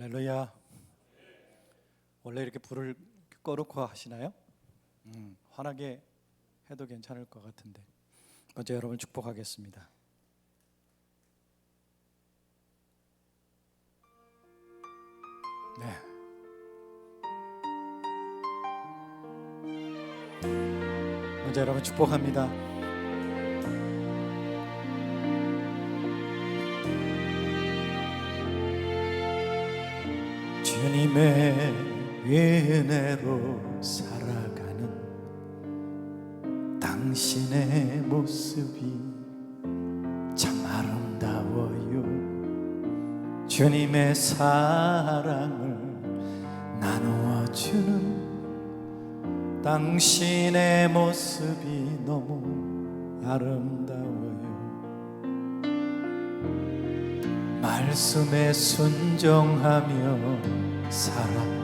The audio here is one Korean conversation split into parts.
할렐루야. 원래 이렇게 불을 꺼놓고 하시나요? 환하게 해도 괜찮을 것 같은데. 먼저 여러분 축복하겠습니다. 네. 먼저 여러분 축복합니다. 주님의 은혜로 살아가는 당신의 모습이 참 아름다워요. 주님의 사랑을 나누어주는 당신의 모습이 너무 아름다워요. 말씀에 순종하며 살아가는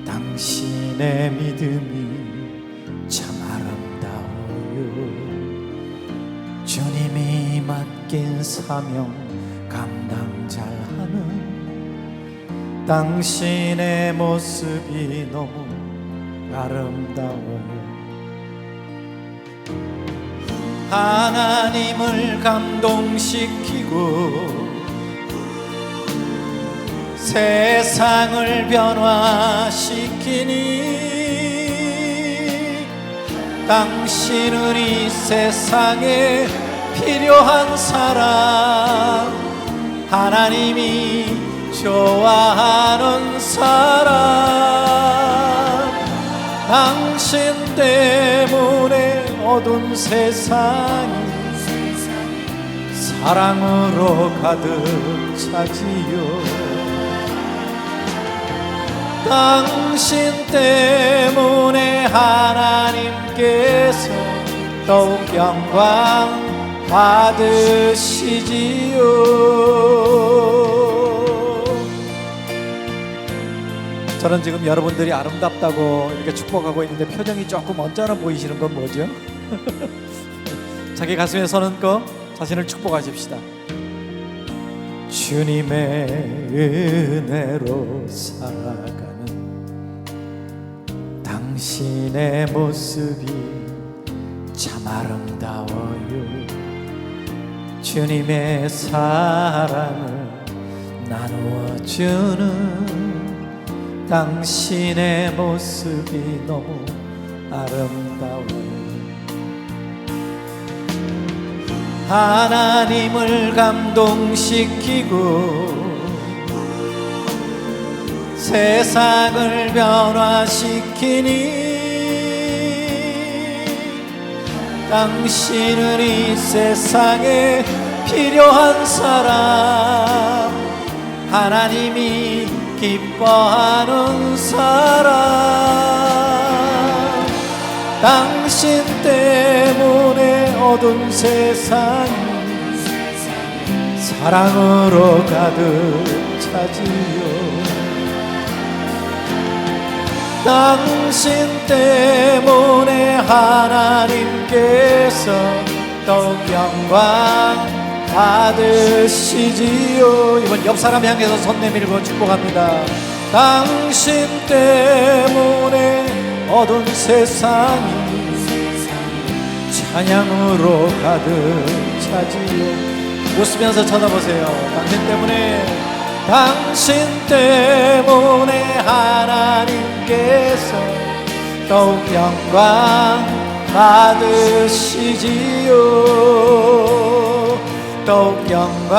당신의 믿음이 참 아름다워요. 주님이 맡긴 사명 감당 잘하는 당신의 모습이 너무 아름다워요. 하나님을 감동시키고 세상을 변화시키니 당신은 이 세상에 필요한 사람, 하나님이 좋아하는 사람, 당신 때문에 어두운 세상이 사랑으로 가득 차지요. 당신 때문에 하나님께서 더욱 영광 받으시지요. 저는 지금 여러분들이 아름답다고 이렇게 축복하고 있는데 표정이 조금 언짢아 보이시는 건 뭐죠? 자기 가슴에 손 얹고 자신을 축복하십시다. 주님의 은혜로 살아가는 당신의 모습이 참 아름다워요. 주님의 사랑을 나누어주는 당신의 모습이 너무 아름다워요. 하나님을 감동시키고 세상을 변화시키니 당신은 이 세상에 필요한 사람, 하나님이 기뻐하는 사람, 당신 때문에 어두운 세상이 사랑으로 가득 차지요. 당신 때문에 하나님께서 더욱 영광 받으시지요. 이번 옆 사람 향해서 손 내밀고 축복합니다. 당신 때문에 어두운 세상이 찬양으로 가득 차지요. 웃으면서 쳐다보세요. 당신 때문에 하나님께서 더욱 영광 받으시지요. 더욱 영광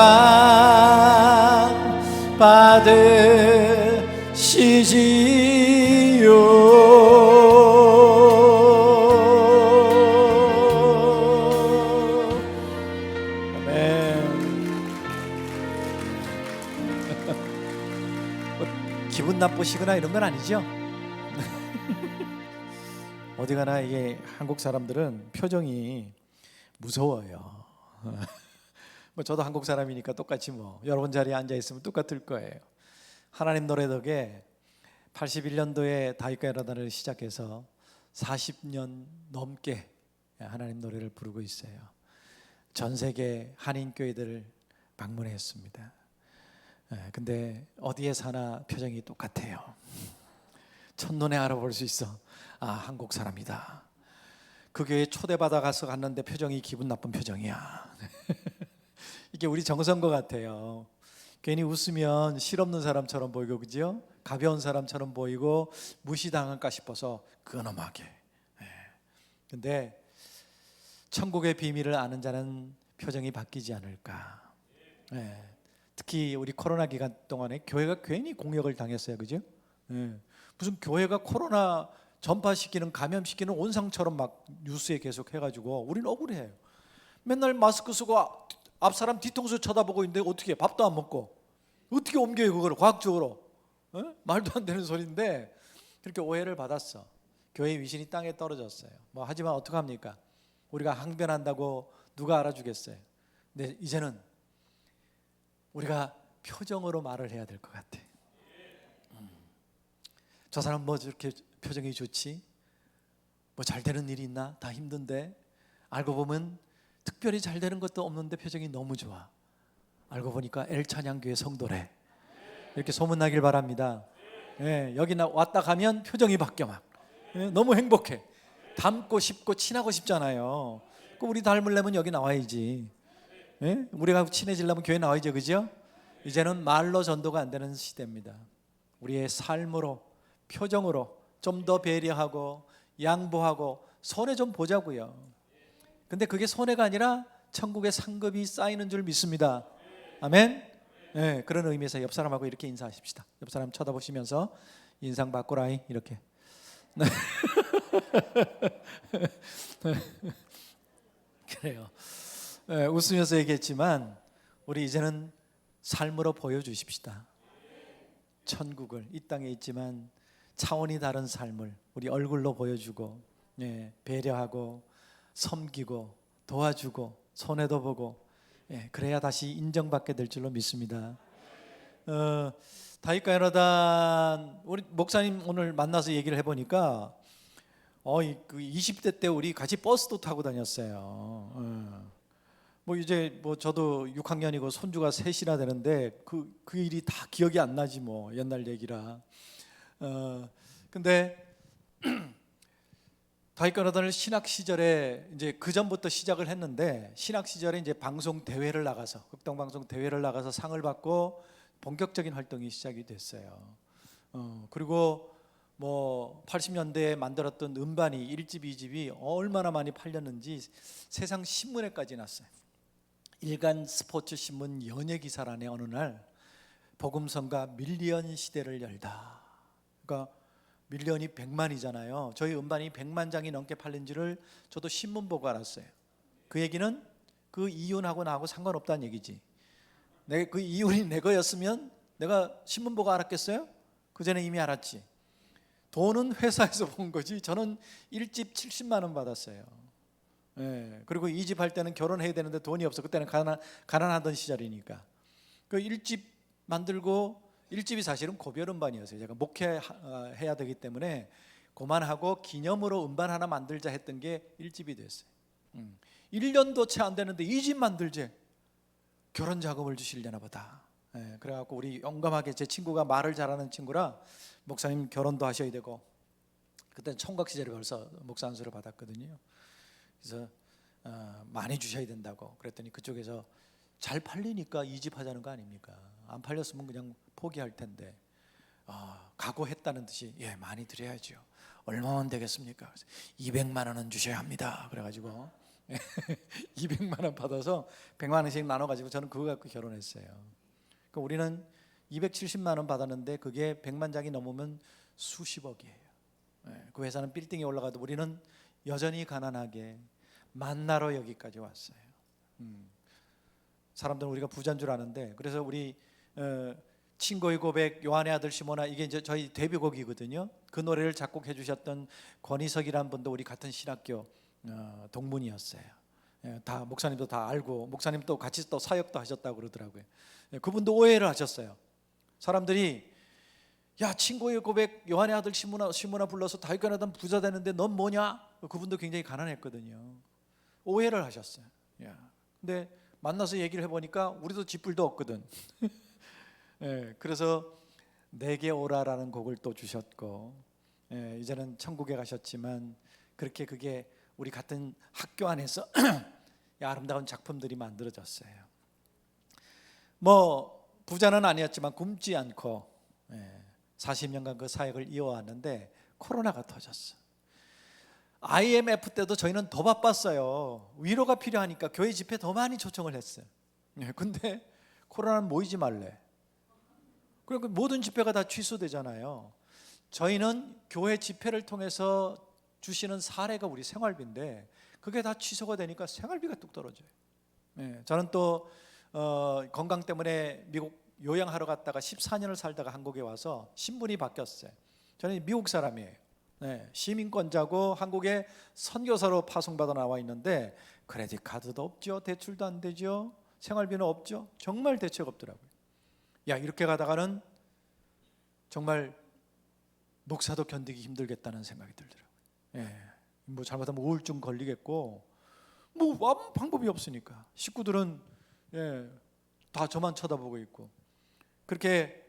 받으시지요. 기분 나쁘시거나 이런 건 아니죠? 어디 가나 이게 한국 사람들은 표정이 무서워요. 뭐 저도 한국 사람이니까 똑같이 뭐 여러분 자리에 앉아 있으면 똑같을 거예요. 하나님 노래 덕에 81년도에 다윗과 요나단을 시작해서 40년 넘게 하나님 노래를 부르고 있어요. 전 세계 한인교회들을 방문했습니다. 근데 어디에 사나 표정이 똑같아요. 첫눈에 알아볼 수 있어. 아, 한국 사람이다. 그 교회에 초대받아 가서 갔는데 표정이 기분 나쁜 표정이야. 이게 우리 정서인 것 같아요. 괜히 웃으면 실없는 사람처럼 보이고, 그죠? 가벼운 사람처럼 보이고 무시당할까 싶어서 근엄하게. 근데 천국의 비밀을 아는 자는 표정이 바뀌지 않을까. 특히 우리 코로나 기간 동안에 교회가 괜히 공격을 당했어요, 그죠? 무슨 교회가 코로나 전파시키는, 감염시키는 온상처럼 막 뉴스에 계속 해가지고 우리는 억울해요. 맨날 마스크 쓰고 앞 사람 뒤통수 쳐다보고 있는데 어떻게 밥도 안 먹고 어떻게 옮겨요 그걸 과학적으로? 말도 안 되는 소리인데 그렇게 오해를 받았어. 교회의 위신이 땅에 떨어졌어요. 뭐 하지만 어떡합니까? 우리가 항변한다고 누가 알아주겠어요? 근데 이제는 우리가 표정으로 말을 해야 될 것 같아. 저 사람 뭐 저렇게 표정이 좋지? 뭐 잘 되는 일이 있나? 다 힘든데. 알고 보면 특별히 잘 되는 것도 없는데 표정이 너무 좋아. 알고 보니까 엘찬양교회 성도래. 이렇게 소문나길 바랍니다. 여기 왔다 가면 표정이 바뀌어 막. 너무 행복해. 닮고 싶고 친하고 싶잖아요. 우리 닮으려면 여기 나와야지. 우리가 친해지려면 교회 나와야죠, 그죠? 이제는 말로 전도가 안 되는 시대입니다. 우리의 삶으로, 표정으로 좀 더 배려하고 양보하고 손해 좀 보자고요. 근데 그게 손해가 아니라 천국의 상급이 쌓이는 줄 믿습니다. 아멘. 그런 의미에서 옆 사람하고 이렇게 인사하십시다. 옆 사람 쳐다보시면서 인상 바꾸라이 이렇게. 그래요. 웃으면서 얘기했지만 우리 이제는 삶으로 보여주십시다. 천국을 이 땅에 있지만 차원이 다른 삶을 우리 얼굴로 보여주고, 배려하고 섬기고 도와주고 손해도 보고, 그래야 다시 인정받게 될 줄로 믿습니다. 다윗과 요나단 우리 목사님 오늘 만나서 얘기를 해보니까 그 20대 때 우리 같이 버스도 타고 다녔어요. 뭐 이제 뭐 저도 6학년이고 손주가 셋이나 되는데 그 일이 다 기억이 안 나지 뭐 옛날 얘기라. 근데 다윗과 요나단을 신학 시절에 이제 그 전부터 시작을 했는데 신학 시절에 이제 방송 대회를 나가서 극동 방송 대회를 나가서 상을 받고 본격적인 활동이 시작이 됐어요. 그리고 뭐 80년대에 만들었던 음반이 1집, 2집이 얼마나 많이 팔렸는지 세상 신문에까지 났어요. 일간 스포츠 신문 연예 기사란에 어느 날 복음성가 밀리언 시대를 열다. 그러니까 밀리언이 100만이잖아요. 저희 음반이 100만 장이 넘게 팔린지를 저도 신문 보고 알았어요. 그 얘기는 그 이윤하고 나하고 상관없다는 얘기지. 내가 그 이윤이 내 거였으면 내가 신문 보고 알았겠어요? 그 전에 이미 알았지. 돈은 회사에서 본 거지. 저는 1집 70만 원 받았어요. 그리고 2집 할 때는 결혼해야 되는데 돈이 없어. 그때는 가난하던 시절이니까. 그 1집 만들고 1집이 사실은 고별 음반이었어요. 제가 목회해야 되기 때문에 그만하고 기념으로 음반 하나 만들자 했던 게 1집이 됐어요. 1년도 채 안 되는데 2집 만들재. 결혼 자금을 주시려나 보다. 그래갖고 우리 용감하게 제 친구가 말을 잘하는 친구라 목사님 결혼도 하셔야 되고 그때는 총각 시절에 벌써 목사 안수를 받았거든요. 그래서 많이 주셔야 된다고 그랬더니 그쪽에서 잘 팔리니까 2집 하자는 거 아닙니까? 안 팔렸으면 그냥 포기할 텐데 각오했다는 듯이 많이 드려야죠. 얼마만 되겠습니까? 200만 원은 주셔야 합니다. 그래가지고 200만 원 받아서 100만 원씩 나눠가지고 저는 그거 갖고 결혼했어요. 그러니까 우리는 270만 원 받았는데 그게 100만 장이 넘으면 수십억이에요. 그 회사는 빌딩에 올라가도 우리는 여전히 가난하게 만나러 여기까지 왔어요. 사람들은 우리가 부자인 줄 아는데 그래서 우리 친구의 고백, 요한의 아들 시모나 이게 이제 저희 데뷔곡이거든요. 그 노래를 작곡해 주셨던 권희석이라는 분도 우리 같은 신학교 동문이었어요. 다 목사님도 다 알고 목사님 또 같이 또 사역도 하셨다고 그러더라고요. 그분도 오해를 하셨어요. 사람들이 야 친구의 고백 요한의 아들 시모나 불러서 다윗과 요나단 부자 되는데 넌 뭐냐? 그분도 굉장히 가난했거든요. 오해를 하셨어요. 근데 만나서 얘기를 해보니까 우리도 쥐뿔도 없거든. 그래서 내게 오라라는 곡을 또 주셨고, 이제는 천국에 가셨지만 그렇게 그게 우리 같은 학교 안에서 아름다운 작품들이 만들어졌어요. 뭐 부자는 아니었지만 굶지 않고 40년간 그 사역을 이어왔는데 코로나가 터졌어. IMF 때도 저희는 더 바빴어요. 위로가 필요하니까 교회 집회 더 많이 초청을 했어요. 근데 코로나는 모이지 말래. 그러니까 모든 집회가 다 취소되잖아요. 저희는 교회 집회를 통해서 주시는 사례가 우리 생활비인데 그게 다 취소가 되니까 생활비가 뚝 떨어져요. 저는 또 건강 때문에 미국 요양하러 갔다가 14년을 살다가 한국에 와서 신분이 바뀌었어요. 저는 미국 사람이에요. 시민권자고 한국에 선교사로 파송받아 나와 있는데 크레딧 카드도 없죠. 대출도 안 되죠. 생활비는 없죠. 정말 대책 없더라고요. 이렇게 가다가는 정말 목사도 견디기 힘들겠다는 생각이 들더라고요. 뭐 잘못하면 우울증 걸리겠고 뭐 아무 방법이 없으니까 식구들은 다 저만 쳐다보고 있고 그렇게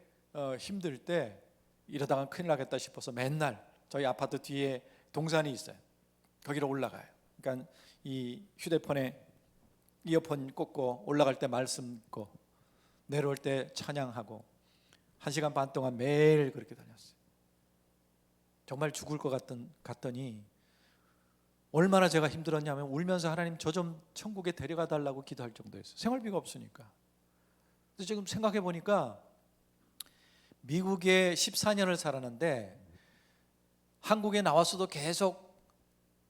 힘들 때 이러다가 큰일 나겠다 싶어서 맨날 저희 아파트 뒤에 동산이 있어요. 거기로 올라가요. 그러니까 이 휴대폰에 이어폰 꽂고 올라갈 때 말씀 듣고 내려올 때 찬양하고 1시간 반 동안 매일 그렇게 다녔어요. 정말 죽을 것 같더니 얼마나 제가 힘들었냐면 울면서 하나님 저 좀 천국에 데려가 달라고 기도할 정도였어요. 생활비가 없으니까. 그래서 지금 생각해 보니까 미국에 14년을 살았는데 한국에 나왔어도 계속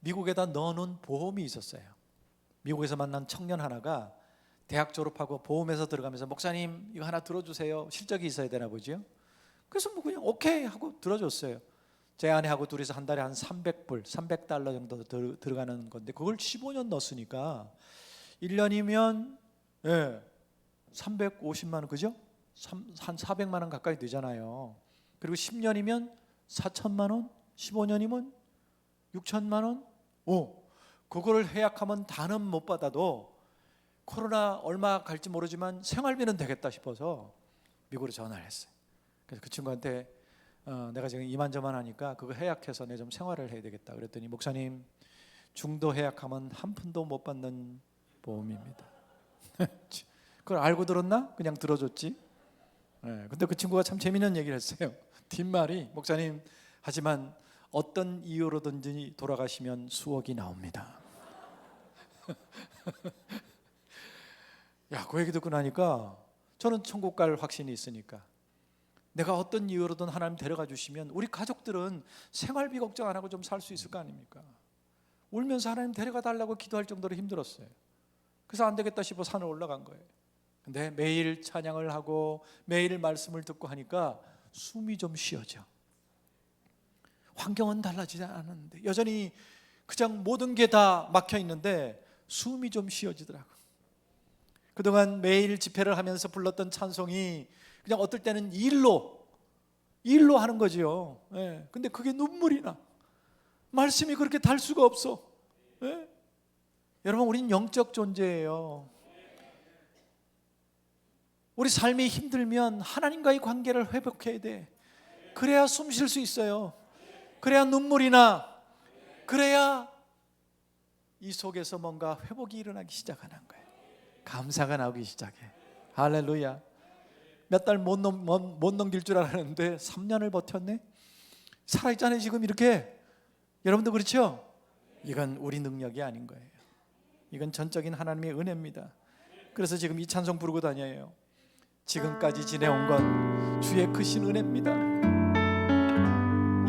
미국에다 넣어놓은 보험이 있었어요. 미국에서 만난 청년 하나가 대학 졸업하고 보험회사 들어가면서 목사님 이거 하나 들어주세요. 실적이 있어야 되나 보죠. 그래서 뭐 그냥 오케이 하고 들어줬어요. 제 아내하고 둘이서 한 달에 한 300불, 300달러 정도 들어가는 건데 그걸 15년 넣었으니까 1년이면 350만 원 그죠? 한 400만 원 가까이 되잖아요. 그리고 10년이면 4천만 원, 15년이면 6천만 원. 그거를 해약하면 다는 못 받아도 코로나 얼마 갈지 모르지만 생활비는 되겠다 싶어서 미국으로 전화를 했어요. 그래서 그 친구한테 내가 지금 이만저만하니까 그거 해약해서 내 좀 생활을 해야 되겠다 그랬더니 목사님 중도 해약하면 한 푼도 못 받는 보험입니다. 그걸 알고 들었나? 그냥 들어줬지. 근데 그 친구가 참 재미있는 얘기를 했어요. 뒷말이 목사님 하지만 어떤 이유로든지 돌아가시면 수억이 나옵니다. 그 얘기 듣고 나니까 저는 천국 갈 확신이 있으니까 내가 어떤 이유로든 하나님 데려가 주시면 우리 가족들은 생활비 걱정 안 하고 좀 살 수 있을 거 아닙니까? 울면서 하나님 데려가 달라고 기도할 정도로 힘들었어요. 그래서 안 되겠다 싶어 산을 올라간 거예요. 근데 매일 찬양을 하고 매일 말씀을 듣고 하니까 숨이 좀 쉬어져. 환경은 달라지지 않았는데 여전히 그냥 모든 게 다 막혀 있는데 숨이 좀 쉬어지더라고요. 그동안 매일 집회를 하면서 불렀던 찬송이 그냥 어떨 때는 일로 하는 거죠. 근데 그게 눈물이 나. 말씀이 그렇게 달 수가 없어. 여러분 우린 영적 존재예요. 우리 삶이 힘들면 하나님과의 관계를 회복해야 돼. 그래야 숨 쉴 수 있어요. 그래야 눈물이 나. 그래야 이 속에서 뭔가 회복이 일어나기 시작하는 거예요. 감사가 나오기 시작해. 할렐루야. 몇 달 못 넘길 줄 알았는데 3년을 버텼네. 살아있잖아요 지금 이렇게. 여러분도 그렇죠? 이건 우리 능력이 아닌 거예요. 이건 전적인 하나님의 은혜입니다. 그래서 지금 이 찬송 부르고 다녀요. 지금까지 지내온 건 주의 크신 은혜입니다.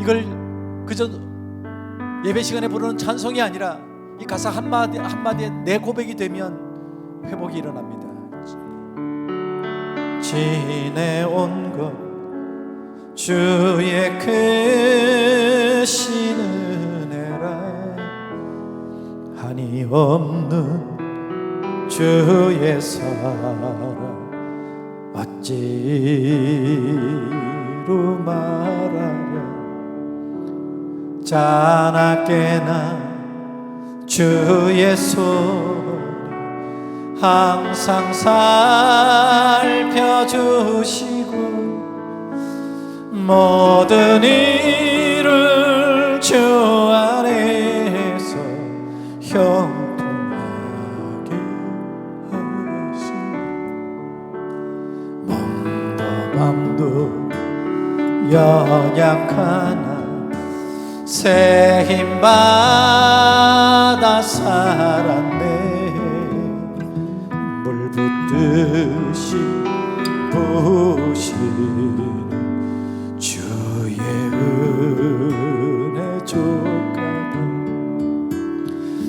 이걸 그저 예배 시간에 부르는 찬송이 아니라 이 가사 한마디에 내 고백이 되면 회복이 일어납니다. 지내온 것 주의 크신 은혜라 한이 없는 주의 사랑 어찌로 말하려 자나깨나 주의 손 항상 살펴주시고 모든 일을 주 안에서 형통하게 하시네. 몸도 맘도 연약하나 새 힘 받아 살았네. 물 붓듯이 부시는 주의 은혜 족하다.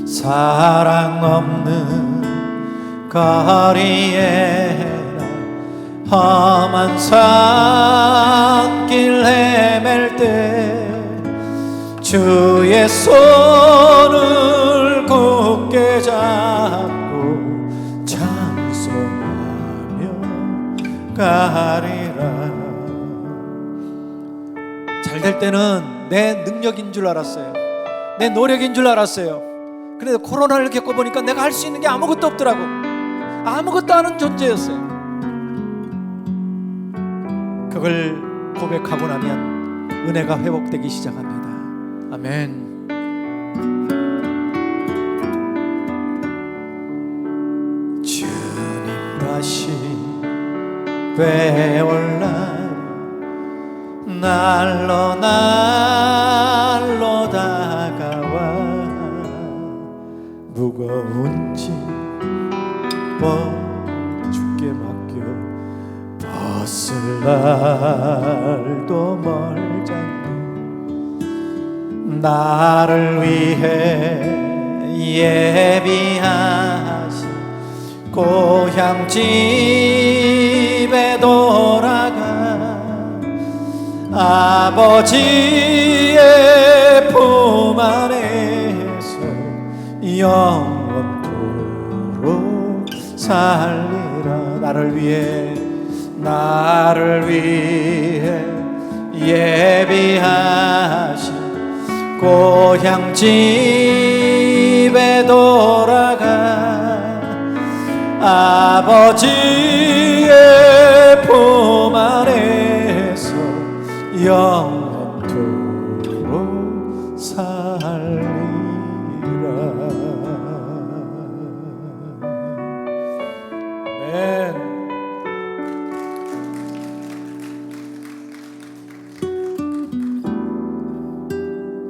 사랑 없는 거리에 험한 산길 헤맬 때 주의 손을 굳게 잡고 찬송하며 가리라. 잘 될 때는 내 능력인 줄 알았어요. 내 노력인 줄 알았어요. 그런데 코로나를 겪어보니까 내가 할 수 있는 게 아무것도 없더라고. 아무것도 아는 존재였어요. 그걸 고백하고 나면 은혜가 회복되기 시작합니다. 아멘. 주님 다시 배울 날로 날로 다가와 무거운 짐 주께 맡겨 벗을 날도 멀잖니. 나를 위해 예비하신 고향 집에 돌아가 아버지의 품 안에서 영원토록 살리라. 나를 위해 예비하신 고향 집에 돌아가 아버지의 품 안에서 영원토록 살리라. 아멘.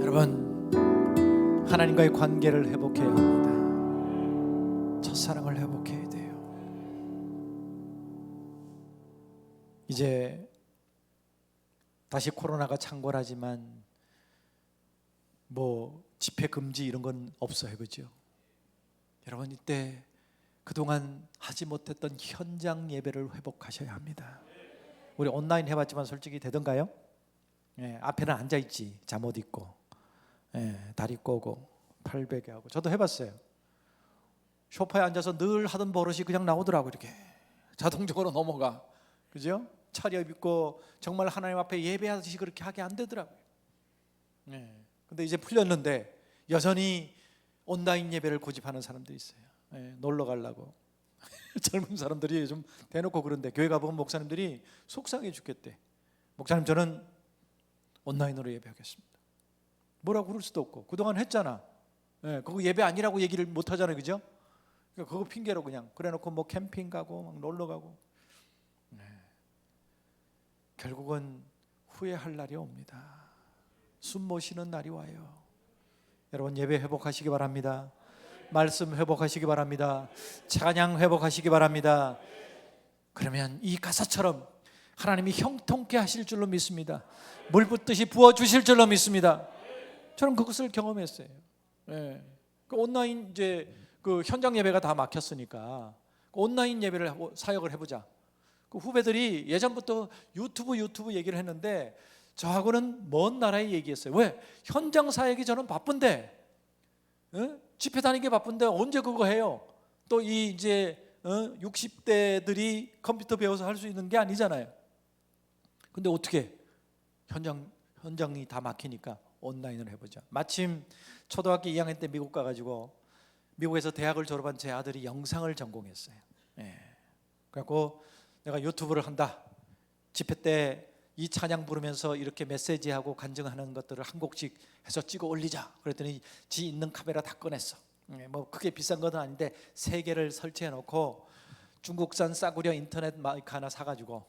여러분, 하나님과의 관계를 회복해야 합니다. 첫사랑을 회복해야 돼요. 이제 다시 코로나가 창궐하지만 뭐 집회 금지 이런 건 없어요, 그죠? 여러분, 이때 그동안 하지 못했던 현장 예배를 회복하셔야 합니다. 우리 온라인 해봤지만 솔직히 되던가요? 앞에는 앉아있지, 잠옷 입고, 다리 꼬고 팔 베게 하고. 저도 해봤어요. 소파에 앉아서 늘 하던 버릇이 그냥 나오더라고. 이렇게 자동적으로 넘어가, 그죠? 차려입고 정말 하나님 앞에 예배하듯이 그렇게 하게 안 되더라고요. 근데 이제 풀렸는데 여전히 온라인 예배를 고집하는 사람들이 있어요. 놀러 가려고. 젊은 사람들이 좀 대놓고 그런데 교회 가보면 목사님들이 속상해 죽겠대. 목사님, 저는 온라인으로 예배하겠습니다. 뭐라고 그럴 수도 없고, 그동안 했잖아. 그거 예배 아니라고 얘기를 못 하잖아요, 그죠? 그러니까 그거 핑계로 그냥 그래놓고 뭐 캠핑 가고 막 놀러 가고. 결국은 후회할 날이 옵니다. 숨 못 쉬는 날이 와요. 여러분, 예배 회복하시기 바랍니다. 말씀 회복하시기 바랍니다. 찬양 회복하시기 바랍니다. 그러면 이 가사처럼 하나님이 형통케 하실 줄로 믿습니다. 물 붓듯이 부어주실 줄로 믿습니다. 저는 그것을 경험했어요. 그 온라인 이제 그 현장 예배가 다 막혔으니까 온라인 예배를 사역을 해보자. 그 후배들이 예전부터 유튜브 얘기를 했는데 저하고는 먼 나라에 얘기했어요. 왜? 현장 사역이 저는 바쁜데, 집회 다니기 바쁜데 언제 그거 해요? 또 이 이제 60대들이 컴퓨터 배워서 할 수 있는 게 아니잖아요. 근데 어떻게 현장이 다 막히니까 온라인으로 해보자. 마침 초등학교 2학년 때 미국 가가지고 미국에서 대학을 졸업한 제 아들이 영상을 전공했어요. 그래갖고 내가 유튜브를 한다. 집회 때 이 찬양 부르면서 이렇게 메시지하고 간증하는 것들을 한 곡씩 해서 찍어 올리자. 그랬더니 지 있는 카메라 다 꺼냈어. 뭐 크게 비싼 건 아닌데 3개를 설치해 놓고 중국산 싸구려 인터넷 마이크 하나 사가지고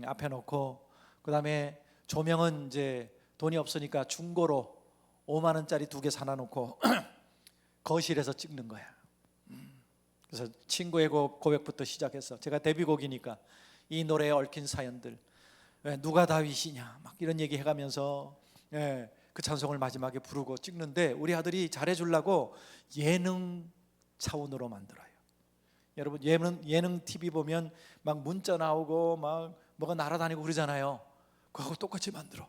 앞에 놓고, 그 다음에 조명은 이제 돈이 없으니까 중고로 5만 원짜리 2개 사놔 놓고 거실에서 찍는 거야. 그래서 친구의 고백부터 시작해서, 제가 데뷔곡이니까 이 노래에 얽힌 사연들, 왜 누가 다윗이냐 막 이런 얘기 해가면서 그 찬송을 마지막에 부르고 찍는데, 우리 아들이 잘해주려고 예능 차원으로 만들어요. 여러분 예능 TV 보면 막 문자 나오고 막 뭐가 날아다니고 그러잖아요. 그거하고 똑같이 만들어.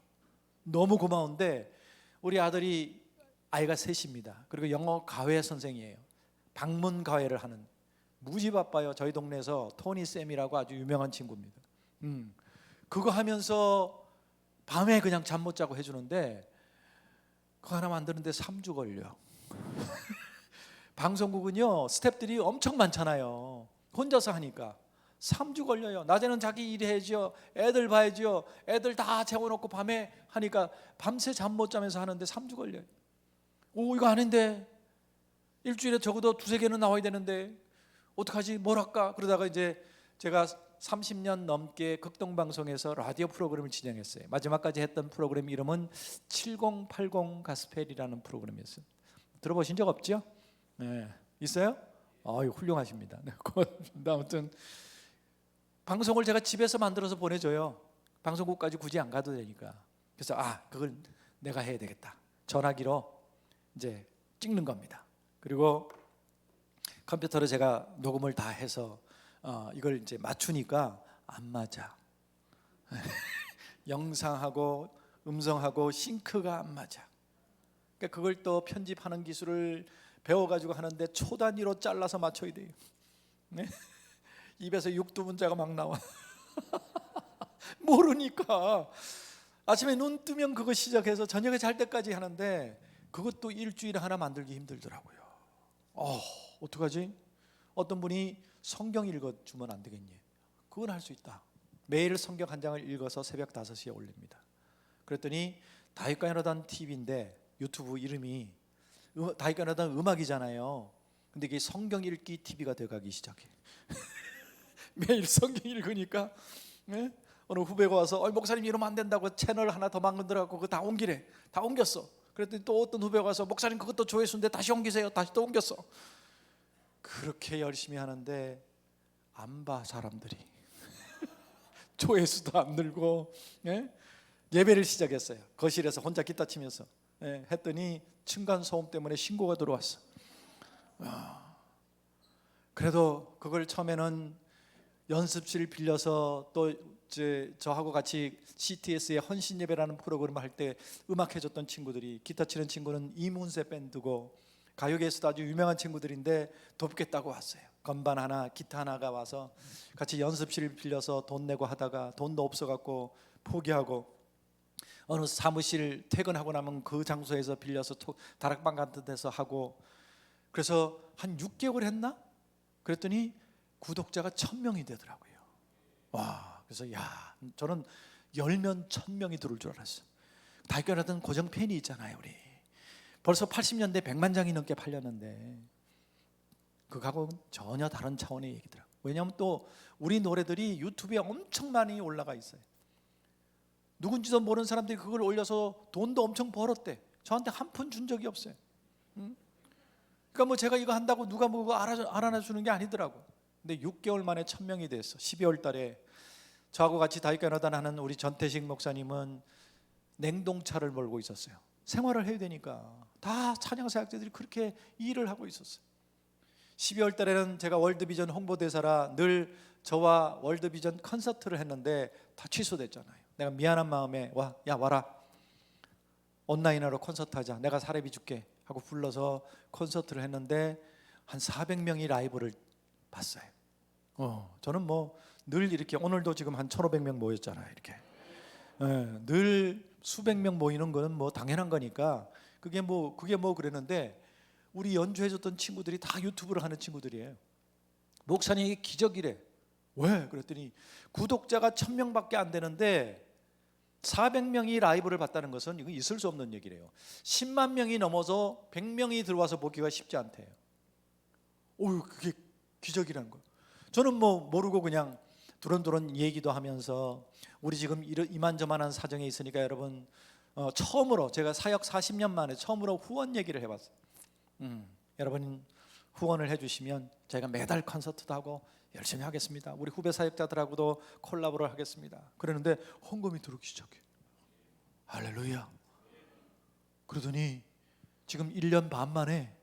너무 고마운데, 우리 아들이, 아이가 셋입니다. 그리고 영어 과외 선생이에요. 방문 과외를 하는, 무지 바빠요. 저희 동네에서 토니 쌤이라고 아주 유명한 친구입니다. 그거 하면서 밤에 그냥 잠 못 자고 해주는데, 그거 하나 만드는데 3주 걸려. 방송국은요 스태프들이 엄청 많잖아요. 혼자서 하니까 3주 걸려요. 낮에는 자기 일 해야죠, 애들 봐야죠. 애들 다 재워놓고 밤에 하니까 밤새 잠 못 자면서 하는데 3주 걸려요. 오, 이거 아닌데 일주일에 적어도 2-3개는 나와야 되는데 어떡하지, 뭘 할까. 그러다가 이제 제가 30년 넘게 극동방송에서 라디오 프로그램을 진행했어요. 마지막까지 했던 프로그램 이름은 7080 가스펠이라는 프로그램이었어요. 들어보신 적 없죠? 네, 있어요? 아유, 훌륭하십니다. 아무튼 방송을 제가 집에서 만들어서 보내줘요. 방송국까지 굳이 안 가도 되니까. 그래서 그걸 내가 해야 되겠다. 전화기로 이제 찍는 겁니다. 그리고 컴퓨터로 제가 녹음을 다 해서 이걸 이제 맞추니까 안 맞아. 영상하고 음성하고 싱크가 안 맞아. 그러니까 그걸 또 편집하는 기술을 배워가지고 하는데 초 단위로 잘라서 맞춰야 돼요. 네? 입에서 육두문자가 막 나와. 모르니까 아침에 눈 뜨면 그거 시작해서 저녁에 잘 때까지 하는데, 그것도 일주일에 하나 만들기 힘들더라고요. 어떡하지? 어떤 분이 성경 읽어주면 안 되겠니? 그건 할 수 있다. 매일 성경 한 장을 읽어서 새벽 5시에 올립니다. 그랬더니 다윗과 요나단 TV인데 유튜브 이름이 다윗과 요나단 음악이잖아요. 근데 이게 성경 읽기 TV가 돼가기 시작해. 매일 성경 읽으니까 어느 후배가 와서 목사님 이러면 안 된다고 채널 하나 더 만들어갖고 그거 다 옮기래. 다 옮겼어. 그랬더니 또 어떤 후배가 와서 목사님 그것도 조회수인데 다시 옮기세요. 다시 또 옮겼어. 그렇게 열심히 하는데 안 봐, 사람들이. 조회수도 안 늘고. 예배를 시작했어요. 거실에서 혼자 기타 치면서 했더니 층간소음 때문에 신고가 들어왔어. 그래도 그걸 처음에는 연습실 빌려서, 또 저하고 같이 CTS의 헌신 예배라는 프로그램을 할 때 음악 해줬던 친구들이, 기타 치는 친구는 이문세 밴드고 가요계에서도 아주 유명한 친구들인데 돕겠다고 왔어요. 건반 하나, 기타 하나가 와서 같이 연습실을 빌려서 돈 내고 하다가 돈도 없어갖고 포기하고, 어느 사무실 퇴근하고 나면 그 장소에서 빌려서 다락방 같은 데서 하고, 그래서 한 6개월 했나? 그랬더니 구독자가 1000명이 되더라고요. 와, 그래서 저는 열면 1000명이 들어올 줄 알았어요. 다윗과 요나단 고정 팬이 있잖아요. 우리 벌써 80년대 100만 장이 넘게 팔렸는데, 그거하고는 전혀 다른 차원의 얘기더라고요. 왜냐하면 또 우리 노래들이 유튜브에 엄청 많이 올라가 있어요. 누군지도 모르는 사람들이 그걸 올려서 돈도 엄청 벌었대. 저한테 한 푼 준 적이 없어요. 그러니까 뭐 제가 이거 한다고 누가 뭐 알아나 주는 게 아니더라고. 근데 6개월 만에 1000명이 됐어. 12월 달에 저하고 같이 다윗과 요나단 하는 우리 전태식 목사님은 냉동차를 몰고 있었어요. 생활을 해야 되니까. 다 찬양사역자들이 그렇게 일을 하고 있었어요. 12월 달에는 제가 월드비전 홍보대사라 늘 저와 월드비전 콘서트를 했는데 다 취소됐잖아요. 내가 미안한 마음에 와라, 온라인으로 콘서트 하자, 내가 사례비 줄게 하고 불러서 콘서트를 했는데 한 400명이 라이브를 봤어요. 저는 뭐 늘 이렇게, 오늘도 지금 한 1500명 모였잖아요. 이렇게 늘 수백 명 모이는 거는 뭐 당연한 거니까 그게 뭐 그랬는데, 우리 연주해줬던 친구들이 다 유튜브를 하는 친구들이에요. 목사님 이게 기적이래. 왜? 그랬더니 구독자가 1000명밖에 안 되는데 400명이 라이브를 봤다는 것은 이거 있을 수 없는 얘기래요. 10만 명이 넘어서 100명이 들어와서 보기가 쉽지 않대요. 오, 그게 기적이라는 거예요. 저는 뭐 모르고 그냥 두런두런 얘기도 하면서 우리 지금 이만저만한 사정에 있으니까 여러분 처음으로 제가 사역 40년 만에 처음으로 후원 얘기를 해봤어요. 여러분 후원을 해주시면 저희가 매달 콘서트도 하고 열심히 하겠습니다. 우리 후배 사역자들하고도 콜라보를 하겠습니다. 그러는데 헌금이 들어오기 시작해. 할렐루야. 그러더니 지금 1년 반 만에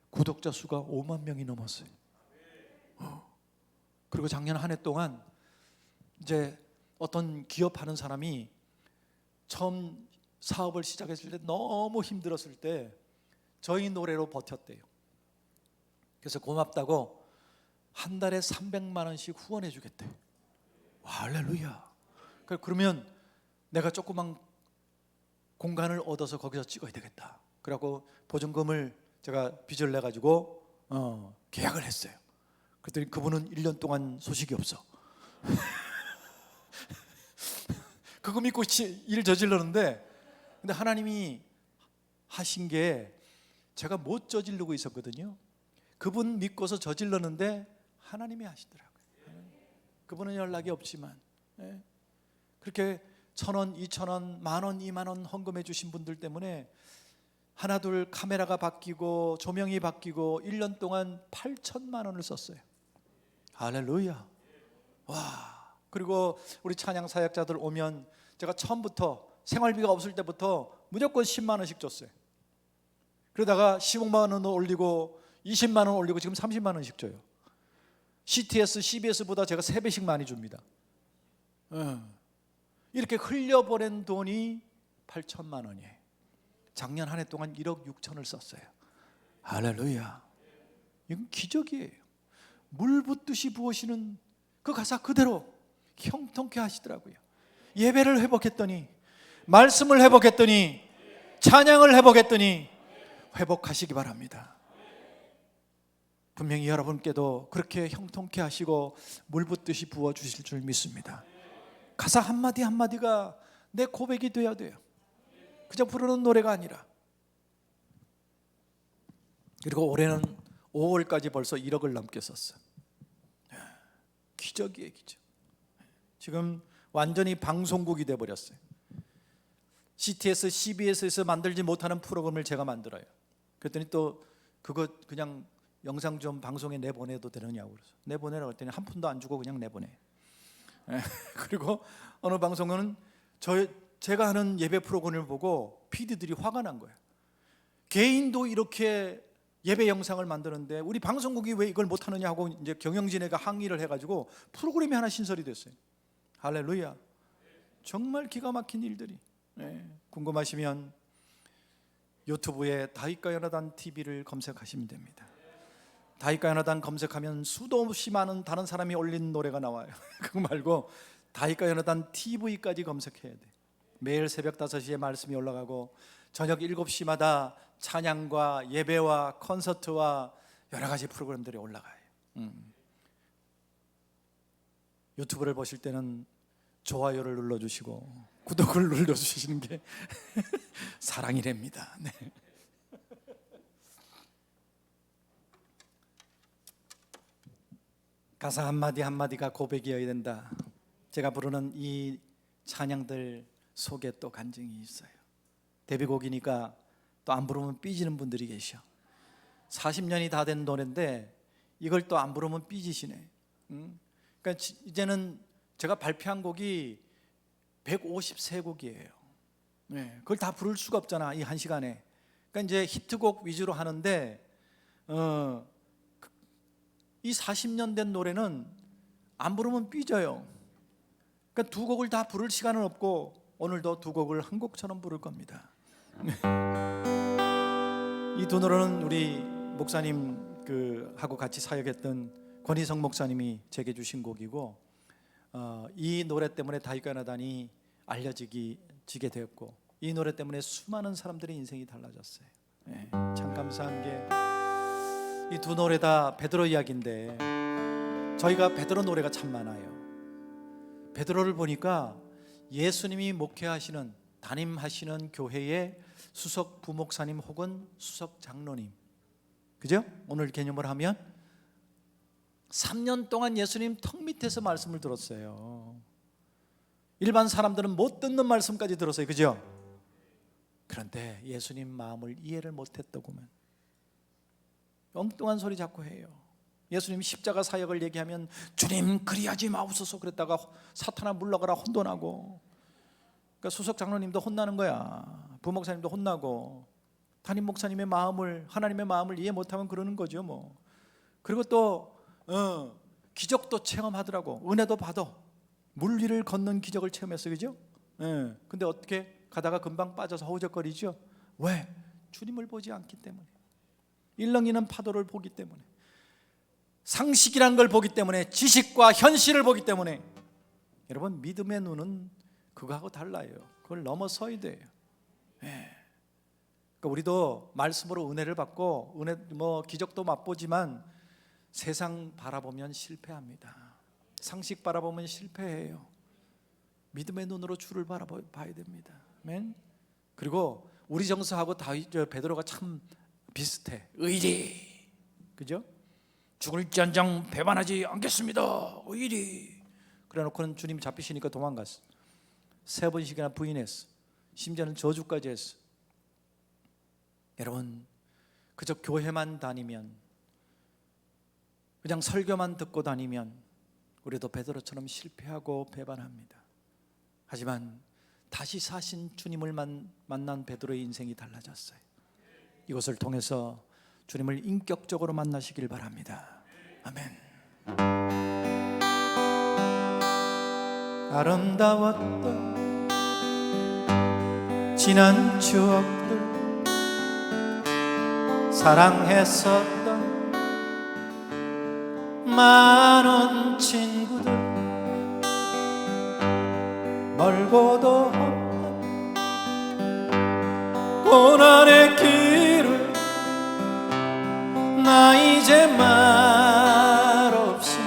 구독자 수가 5만 명이 넘었어요. 그리고 작년 한 해 동안 이제 어떤 기업하는 사람이 처음 사업을 시작했을 때 너무 힘들었을 때 저희 노래로 버텼대요. 그래서 고맙다고 한 달에 300만 원씩 후원해 주겠대. 할렐루야. 그러면 내가 조그만 공간을 얻어서 거기서 찍어야 되겠다. 그래갖고 보증금을 제가 빚을 내가지고 계약을 했어요. 그랬더니 그분은 1년 동안 소식이 없어. 그거 믿고 일 저질렀는데, 근데 하나님이 하신 게 제가 못 저지르고 있었거든요. 그분 믿고서 저질렀는데 하나님이 하시더라고요. 그분은 연락이 없지만 그렇게 1,000원, 2,000원, 만원, 2만원 헌금해 주신 분들 때문에 하나둘 카메라가 바뀌고 조명이 바뀌고 1년 동안 8천만 원을 썼어요. 할렐루야. 와. 그리고 우리 찬양 사역자들 오면 제가 처음부터 생활비가 없을 때부터 무조건 10만 원씩 줬어요. 그러다가 15만 원 올리고 20만 원 올리고 지금 30만 원씩 줘요. CTS, CBS보다 제가 3배씩 많이 줍니다. 이렇게 흘려보낸 돈이 8천만 원이에요. 작년 한 해 동안 1억 6천을 썼어요. 할렐루야. 이건 기적이에요. 물 붓듯이 부으시는 그 가사 그대로 형통케 하시더라고요. 예배를 회복했더니, 말씀을 회복했더니, 찬양을 회복했더니 회복하시기 바랍니다. 분명히 여러분께도 그렇게 형통케 하시고 물 붓듯이 부어주실 줄 믿습니다. 가사 한마디 한마디가 내 고백이 돼야 돼요. 그저 부르는 노래가 아니라. 그리고 올해는 5월까지 벌써 1억을 넘게 썼어요. 기적이에요, 기적. 지금 완전히 방송국이 돼버렸어요. CTS, CBS에서 만들지 못하는 프로그램을 제가 만들어요. 그랬더니 또 그거 그냥 영상 좀 방송에 내보내도 되느냐고 그래서 내보내라고 했더니 한 푼도 안 주고 그냥 내보내. 그리고 어느 방송은 제가 하는 예배 프로그램을 보고 PD들이 화가 난 거예요. 개인도 이렇게 예배 영상을 만드는데 우리 방송국이 왜 이걸 못하느냐 하고 이제 경영진회가 항의를 해가지고 프로그램이 하나 신설이 됐어요. 할렐루야. 정말 기가 막힌 일들이. 궁금하시면 유튜브에 다윗과 요나단 TV를 검색하시면 됩니다. 다윗과 요나단 검색하면 수도 없이 많은 다른 사람이 올린 노래가 나와요. 그거 말고 다윗과 요나단 TV까지 검색해야 돼. 매일 새벽 5시에 말씀이 올라가고 저녁 7시마다 찬양과 예배와 콘서트와 여러 가지 프로그램들이 올라가요. 유튜브를 보실 때는 좋아요를 눌러주시고 구독을 눌러주시는 게 사랑이랍니다. 네. 가사 한마디 한마디가 고백이어야 된다. 제가 부르는 이 찬양들 속에 또 간증이 있어요. 데뷔곡이니까 또 안 부르면 삐지는 분들이 계셔. 40년이 다 된 노래인데 이걸 또 안 부르면 삐지시네. 그러니까 이제는 제가 발표한 곡이 153곡이에요. 그걸 다 부를 수가 없잖아, 이 한 시간에. 그러니까 이제 히트곡 위주로 하는데 이 40년 된 노래는 안 부르면 삐져요. 그러니까 두 곡을 다 부를 시간은 없고 오늘도 두 곡을 한 곡처럼 부를 겁니다. 이 두 노래는 우리 목사님 하고 같이 사역했던 권희성 목사님이 제게 주신 곡이고 이 노래 때문에 다윗과 요나단이 지게 되었고 이 노래 때문에 수많은 사람들의 인생이 달라졌어요. 참 감사한 게 이 두 노래 다 베드로 이야기인데 저희가 베드로 노래가 참 많아요. 베드로를 보니까 예수님이 목회하시는 담임하시는 교회의 수석 부목사님 혹은 수석 장로님, 그죠? 오늘 개념을 하면 3년 동안 예수님 턱 밑에서 말씀을 들었어요. 일반 사람들은 못 듣는 말씀까지 들었어요, 그죠? 그런데 예수님 마음을 이해를 못했더구만. 엉뚱한 소리 자꾸 해요. 예수님 십자가 사역을 얘기하면 주님 그리하지 마옵소서 그랬다가 사탄아 물러가라 혼돈하고, 그러니까 수석 장로님도 혼나는 거야. 부목사님도 혼나고, 담임 목사님의 마음을, 하나님의 마음을 이해 못하면 그러는 거죠 뭐. 그리고 또 기적도 체험하더라고. 은혜도 받아. 물 위를 걷는 기적을 체험했어요, 그죠? 근데 어떻게 가다가 금방 빠져서 허우적거리죠. 왜? 주님을 보지 않기 때문에, 일렁이는 파도를 보기 때문에, 상식이란 걸 보기 때문에, 지식과 현실을 보기 때문에. 여러분, 믿음의 눈은 그거하고 달라요. 그걸 넘어서야 돼요. 그러니까 우리도 말씀으로 은혜를 받고 은혜 기적도 맛보지만 세상 바라보면 실패합니다. 상식 바라보면 실패해요. 믿음의 눈으로 주를 바라봐야 됩니다. 아멘. 그리고 우리 정서하고 베드로가 참 비슷해. 의리, 그죠? 죽을지언정 배반하지 않겠습니다. 의리. 그래놓고는 주님 잡히시니까 도망갔어. 3번씩이나 부인했어. 심지어는 저주까지 했어. 여러분, 그저 교회만 다니면, 그냥 설교만 듣고 다니면 우리도 베드로처럼 실패하고 배반합니다. 하지만 다시 사신 주님을 만난 베드로의 인생이 달라졌어요. 이것을 통해서 주님을 인격적으로 만나시길 바랍니다. 아멘. 아름다웠던 지난 추억들, 사랑했었던 많은 친구들, 멀고도 험한 고난의 길을 나 이제 말없이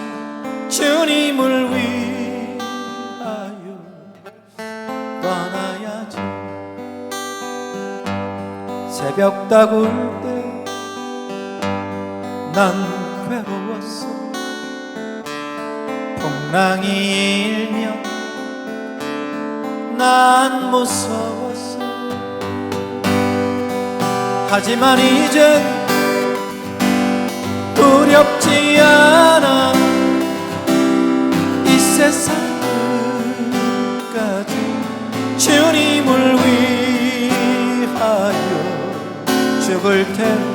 주님을 위하여 떠나야지. 새벽 다굴 때 난 괴로웠어. 풍랑이 일면 난 무서웠어. 하지만 이젠 두렵지 않아. 이 세상 끝까지 주님을 위하여 죽을 텐데,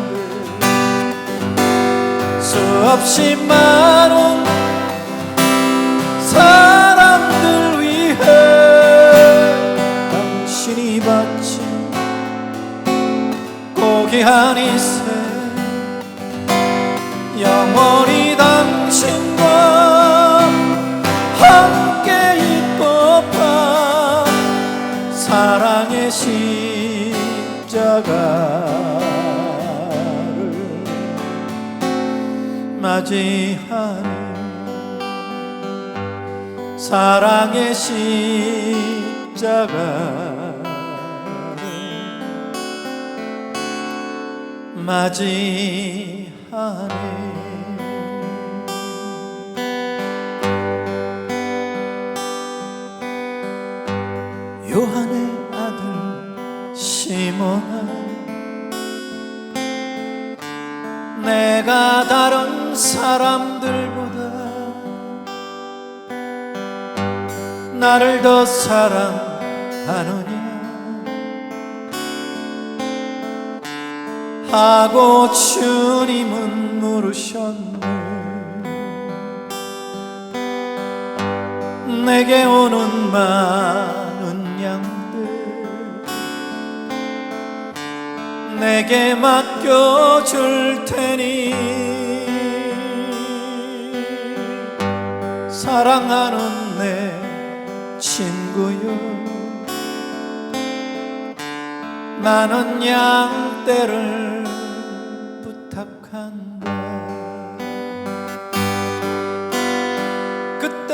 수없이 많은 사람들 위해 당신이 바친 고귀한 이 생, 영원히 당신과 함께 있고파 사랑의 십자가를 맞이하니, 사랑의 십자가를 맞이하니. 요한의 아들 시몬아, 내가 다른 사람들보다 나를 더 사랑하느냐 하고 주님은 물으셨네. 내게 오는 많은 양들 내게 맡겨줄 테니, 사랑하는 내 친구여, 나는 양떼를 부탁한다. 그때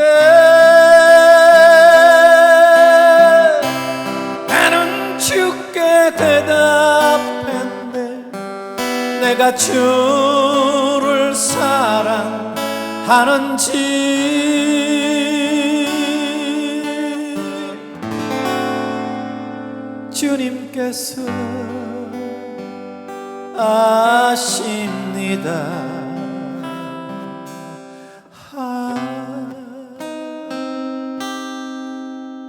내가 주를 사랑하는지 주님께서 아십니다.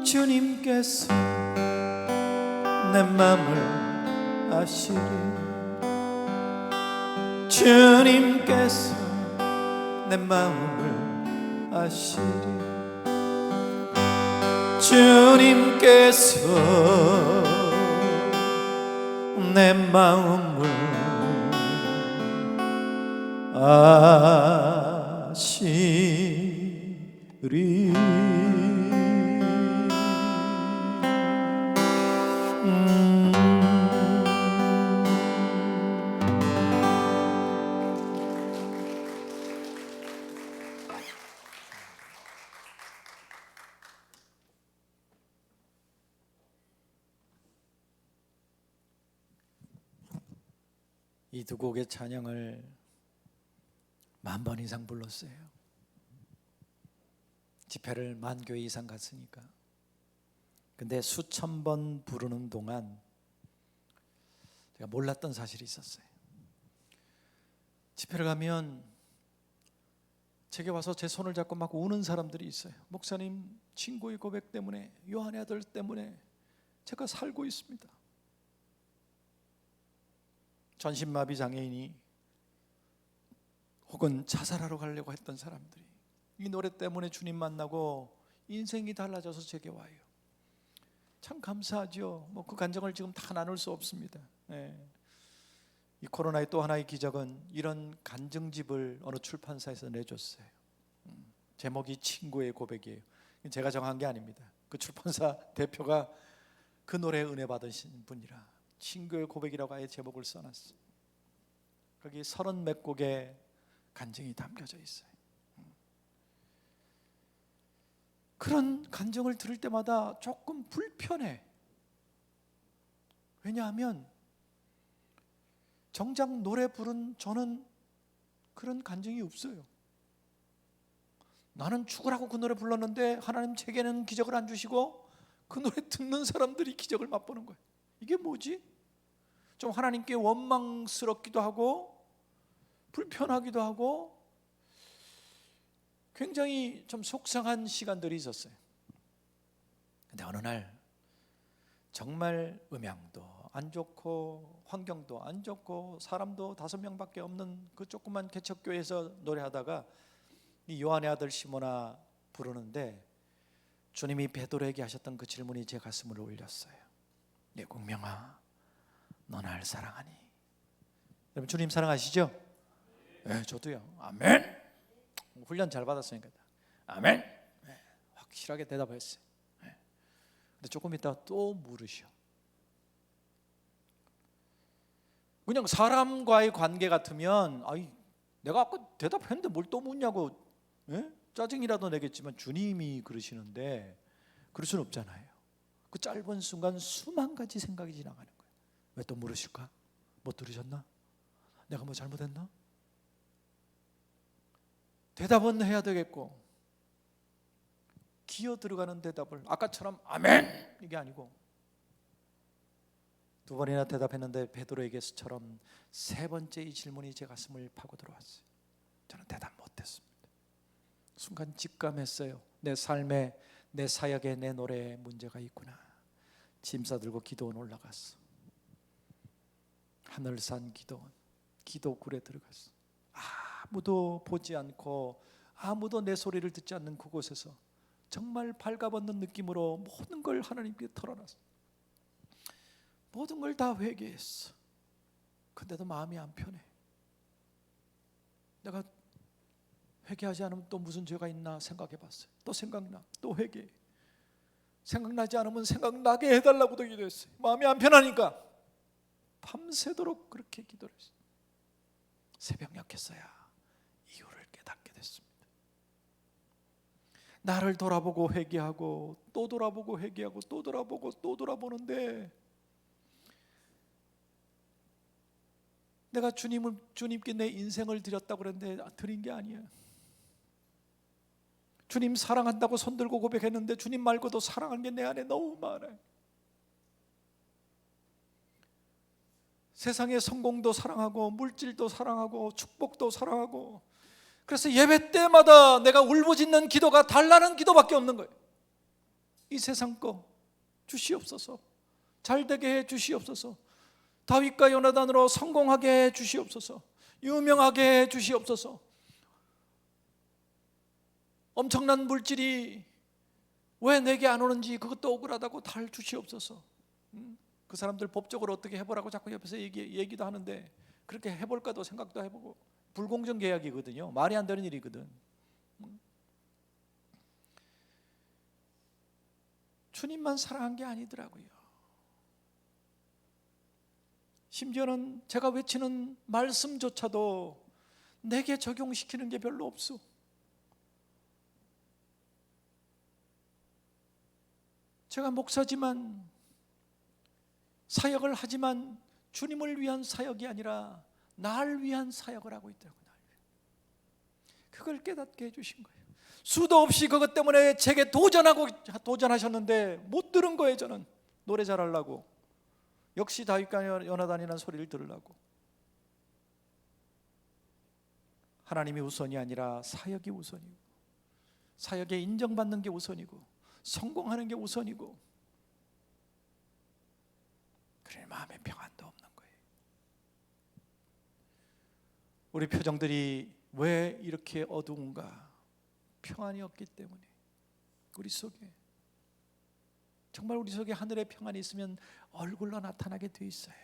주님께서 내 맘을 아시리. 주님께서 내 마음을 아시리. 주님께서 내 마음을 아시리. 이 두 곡의 찬양을 10,000번 이상 불렀어요. 집회를 10,000교회 이상 갔으니까. 근데 수천 번 부르는 동안 제가 몰랐던 사실이 있었어요. 집회를 가면 제게 와서 제 손을 잡고 막 우는 사람들이 있어요. 목사님, 친구의 고백 때문에, 요한의 아들 때문에 제가 살고 있습니다. 전신마비 장애인이 혹은 자살하러 가려고 했던 사람들이 이 노래 때문에 주님 만나고 인생이 달라져서 제게 와요. 참 감사하죠. 뭐 그 감정을 지금 다 나눌 수 없습니다. 이 코로나의 또 하나의 기적은 이런 간증집을 어느 출판사에서 내줬어요. 제목이 친구의 고백이에요. 제가 정한 게 아닙니다. 그 출판사 대표가 그 노래에 은혜 받으신 분이라 친구의 고백이라고 아예 제목을 써놨어요. 거기 30몇 곡의 간증이 담겨져 있어요. 그런 간증을 들을 때마다 조금 불편해. 왜냐하면 정작 노래 부른 저는 그런 간증이 없어요. 나는 죽으라고 그 노래 불렀는데 하나님 제게는 기적을 안 주시고 그 노래 듣는 사람들이 기적을 맛보는 거예요. 이게 뭐지? 좀 하나님께 원망스럽기도 하고 불편하기도 하고 굉장히 좀 속상한 시간들이 있었어요. 근데 어느 날 정말 음향도 안 좋고 환경도 안 좋고 사람도 5명밖에 없는 그 조그만 개척교회에서 노래하다가 이 요한의 아들 시모나 부르는데 주님이 베드로에게 하셨던 그 질문이 제 가슴을 울렸어요. 내 공명아, 너 날 사랑하니? 여러분 주님 사랑하시죠? 네, 저도요. 아멘. 훈련 잘 받았으니까 아멘. 네, 확실하게 대답했어요. 네. 근데 조금 있다가 또 물으셔. 그냥 사람과의 관계 같으면 아이 내가 아까 대답했는데 뭘 또 묻냐고 짜증이라도 내겠지만 주님이 그러시는데 그럴 수는 없잖아요. 그 짧은 순간 수만 가지 생각이 지나가는 거예요. 왜 또 물으실까? 못 들으셨나? 내가 뭐 잘못했나? 대답은 해야 되겠고 기어 들어가는 대답을 아까처럼 아멘 이게 아니고 2번이나 대답했는데 베드로에게서처럼 3번째 이 질문이 제 가슴을 파고 들어왔어요. 저는 대답 못했습니다. 순간 직감했어요. 내 삶에 내 사역에 내 노래에 문제가 있구나. 짐 싸들고 기도원 올라갔어. 하늘산 기도원 기도굴에 들어갔어. 아무도 보지 않고 아무도 내 소리를 듣지 않는 그곳에서 정말 발가벗는 느낌으로 모든 걸 하나님께 털어놨어. 모든 걸 다 회개했어. 근데도 마음이 안 편해. 내가 회개하지 않으면 또 무슨 죄가 있나 생각해봤어요. 또 생각나, 또 회개. 생각나지 않으면 생각나게 해달라고도 기도했어요. 마음이 안 편하니까 밤새도록 그렇게 기도를 했어요. 새벽녘에서야 이유를 깨닫게 됐습니다. 나를 돌아보고 회개하고 또 돌아보고 회개하고 또 돌아보고 또 돌아보는데 내가 주님께 내 인생을 드렸다고 그랬는데 드린 게 아니에요. 주님 사랑한다고 손들고 고백했는데 주님 말고도 사랑하는 게 내 안에 너무 많아요. 세상의 성공도 사랑하고 물질도 사랑하고 축복도 사랑하고, 그래서 예배 때마다 내가 울부짖는 기도가 달라는 기도밖에 없는 거예요. 이 세상 거 주시옵소서, 잘되게 해 주시옵소서, 다윗과 요나단으로 성공하게 해 주시옵소서, 유명하게 해 주시옵소서. 엄청난 물질이 왜 내게 안 오는지 그것도 억울하다고 달 주시옵소서. 그 사람들 법적으로 어떻게 해보라고 자꾸 옆에서 얘기도 하는데 그렇게 해볼까도 생각도 해보고, 불공정 계약이거든요. 말이 안 되는 일이거든. 주님만 사랑한 게 아니더라고요. 심지어는 제가 외치는 말씀조차도 내게 적용시키는 게 별로 없어. 제가 목사지만, 사역을 하지만 주님을 위한 사역이 아니라 날 위한 사역을 하고 있더라고요. 그걸 깨닫게 해주신 거예요. 수도 없이 그것 때문에 제게 도전하셨는데 못 들은 거예요. 저는 노래 잘하려고, 역시 다윗과 요나단이라는 소리를 들으려고. 하나님이 우선이 아니라 사역이 우선이고, 사역에 인정받는 게 우선이고, 성공하는 게 우선이고, 그래 마음에 평안도 없는 거예요. 우리 표정들이 왜 이렇게 어두운가? 평안이 없기 때문에. 우리 속에, 정말 우리 속에 하늘의 평안이 있으면 얼굴로 나타나게 돼 있어요.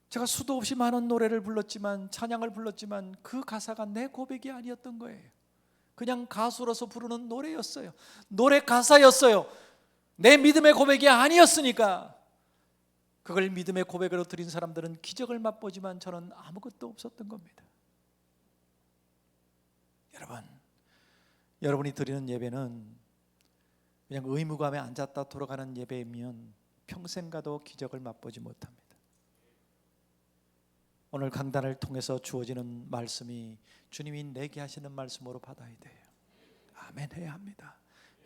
제가 수도 없이 많은 노래를 불렀지만, 찬양을 불렀지만 그 가사가 내 고백이 아니었던 거예요. 그냥 가수로서 부르는 노래였어요. 노래 가사였어요. 내 믿음의 고백이 아니었으니까. 그걸 믿음의 고백으로 드린 사람들은 기적을 맛보지만 저는 아무것도 없었던 겁니다. 여러분이 드리는 예배는 그냥 의무감에 앉았다 돌아가는 예배이면 평생 가도 기적을 맛보지 못합니다. 오늘 강단을 통해서 주어지는 말씀이 주님이 내게 하시는 말씀으로 받아야 돼요. 아멘 해야 합니다.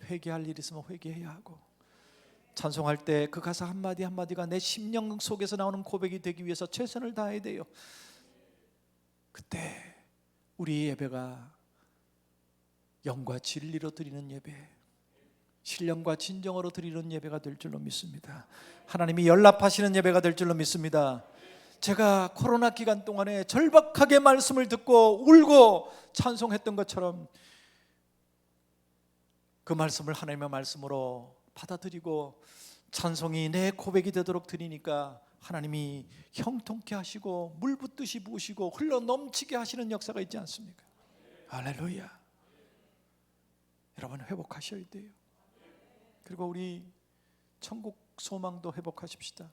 회개할 일 있으면 회개해야 하고, 찬송할 때 그 가사 한마디 한마디가 내 심령 속에서 나오는 고백이 되기 위해서 최선을 다해야 돼요. 그때 우리 예배가 영과 진리로 드리는 예배, 신령과 진정으로 드리는 예배가 될 줄로 믿습니다. 하나님이 연락하시는 예배가 될 줄로 믿습니다. 제가 코로나 기간 동안에 절박하게 말씀을 듣고 울고 찬송했던 것처럼 그 말씀을 하나님의 말씀으로 받아들이고 찬송이 내 고백이 되도록 드리니까 하나님이 형통케 하시고 물 붓듯이 부으시고 흘러 넘치게 하시는 역사가 있지 않습니까? 할렐루야. 여러분 회복하셔야 돼요. 그리고 우리 천국 소망도 회복하십시다.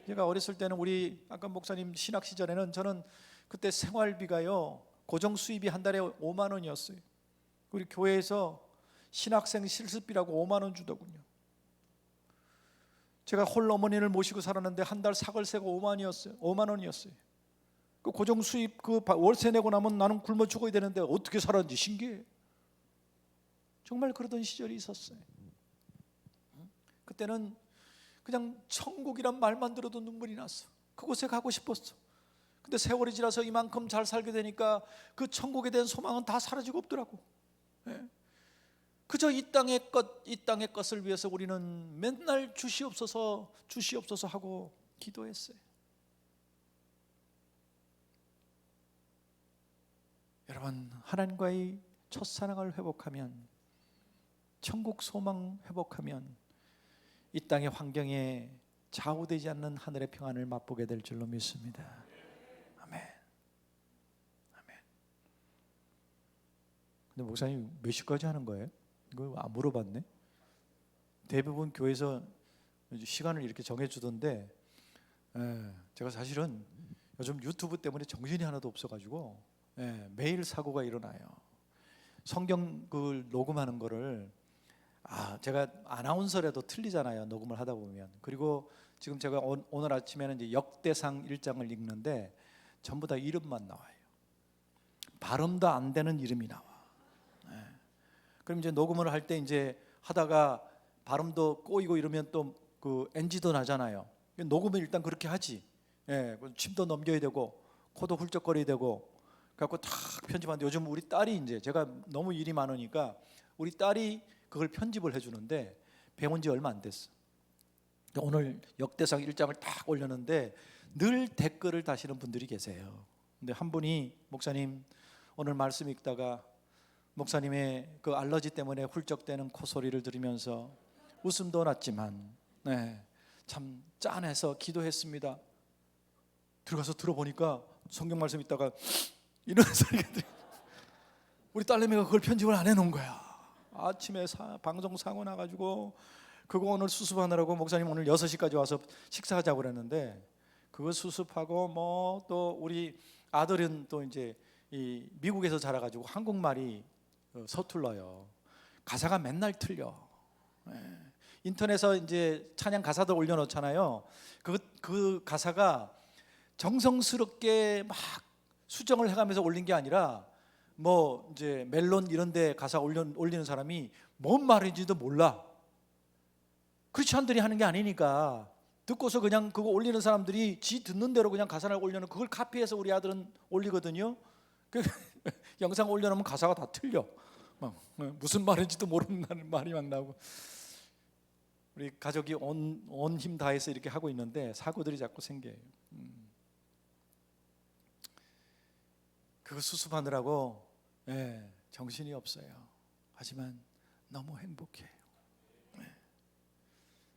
제가 어렸을 때는 우리 아까 목사님 신학 시절에는 저는 그때 생활비가요, 고정 수입이 한 달에 5만 원이었어요. 우리 교회에서 신학생 실습비라고 5만 원 주더군요. 제가 홀 어머니를 모시고 살았는데 한 달 사글세가 5만 원이었어요. 그 고정 수입 그 월세 내고 나면 나는 굶어 죽어야 되는데 어떻게 살았는지 신기해. 정말 그러던 시절이 있었어요. 그때는 그냥 천국이란 말만 들어도 눈물이 났어. 그곳에 가고 싶었어. 근데 세월이 지나서 이만큼 잘 살게 되니까 그 천국에 대한 소망은 다 사라지고 없더라고. 그저 이 땅의 것을 위해서 우리는 맨날 주시옵소서 주시옵소서 하고 기도했어요. 여러분, 하나님과의 첫사랑을 회복하면, 천국 소망 회복하면 이 땅의 환경에 좌우되지 않는 하늘의 평안을 맛보게 될 줄로 믿습니다. 아멘. 아멘. 근데 목사님 몇 시까지 하는 거예요? 이거 안 물어봤네. 대부분 교회에서 시간을 이렇게 정해주던데, 제가 사실은 요즘 유튜브 때문에 정신이 하나도 없어가지고 매일 사고가 일어나요. 성경 그 녹음하는 거를 제가 아나운서라도 틀리잖아요, 녹음을 하다 보면. 그리고 지금 제가 오늘 아침에는 이제 역대상 1장을 읽는데 전부 다 이름만 나와요. 발음도 안 되는 이름이 나와. 그럼 이제 녹음을 할 때 이제 하다가 발음도 꼬이고 이러면 또 그 NG도 나잖아요. 녹음은 일단 그렇게 하지. 침도 넘겨야 되고 코도 훌쩍거려야 되고 그래갖고 탁 편집하는데, 요즘 우리 딸이 이제, 제가 너무 일이 많으니까 우리 딸이 그걸 편집을 해주는데 배운 지 얼마 안 됐어. 오늘 역대상 1장을 딱 올렸는데 늘 댓글을 다시는 분들이 계세요. 근데 한 분이, 목사님 오늘 말씀 읽다가 목사님의 그 알러지 때문에 훌쩍대는 콧소리를 들으면서 웃음도 났지만 참 짠해서 기도했습니다. 들어가서 들어보니까 성경 말씀 읽다가 이런 소리가 들려. 우리 딸내미가 그걸 편집을 안 해놓은 거야. 아침에 방송 사고 나가지고 그거 오늘 수습하느라고 목사님 오늘 6시까지 와서 식사하자고 그랬는데, 그거 수습하고 뭐 또 우리 아들은 또 이제 이 미국에서 자라가지고 한국말이 서툴러요. 가사가 맨날 틀려. 인터넷에 이제 찬양 가사도 올려놓잖아요. 그 가사가 정성스럽게 막 수정을 해가면서 올린 게 아니라 뭐 이제 멜론 이런데 가사 올리는 사람이 뭔 말인지도 몰라. 크리스천들이 하는 게 아니니까 듣고서 그냥 그거 올리는 사람들이 지 듣는 대로 그냥 가사를 올려놓은, 그걸 카피해서 우리 아들은 올리거든요. 그 영상 올려놓으면 가사가 다 틀려. 무슨 말인지도 모르는 말이 막 나오고. 우리 가족이 온 힘 다해서 이렇게 하고 있는데 사고들이 자꾸 생겨요. 그거 수습하느라고 정신이 없어요. 하지만 너무 행복해요.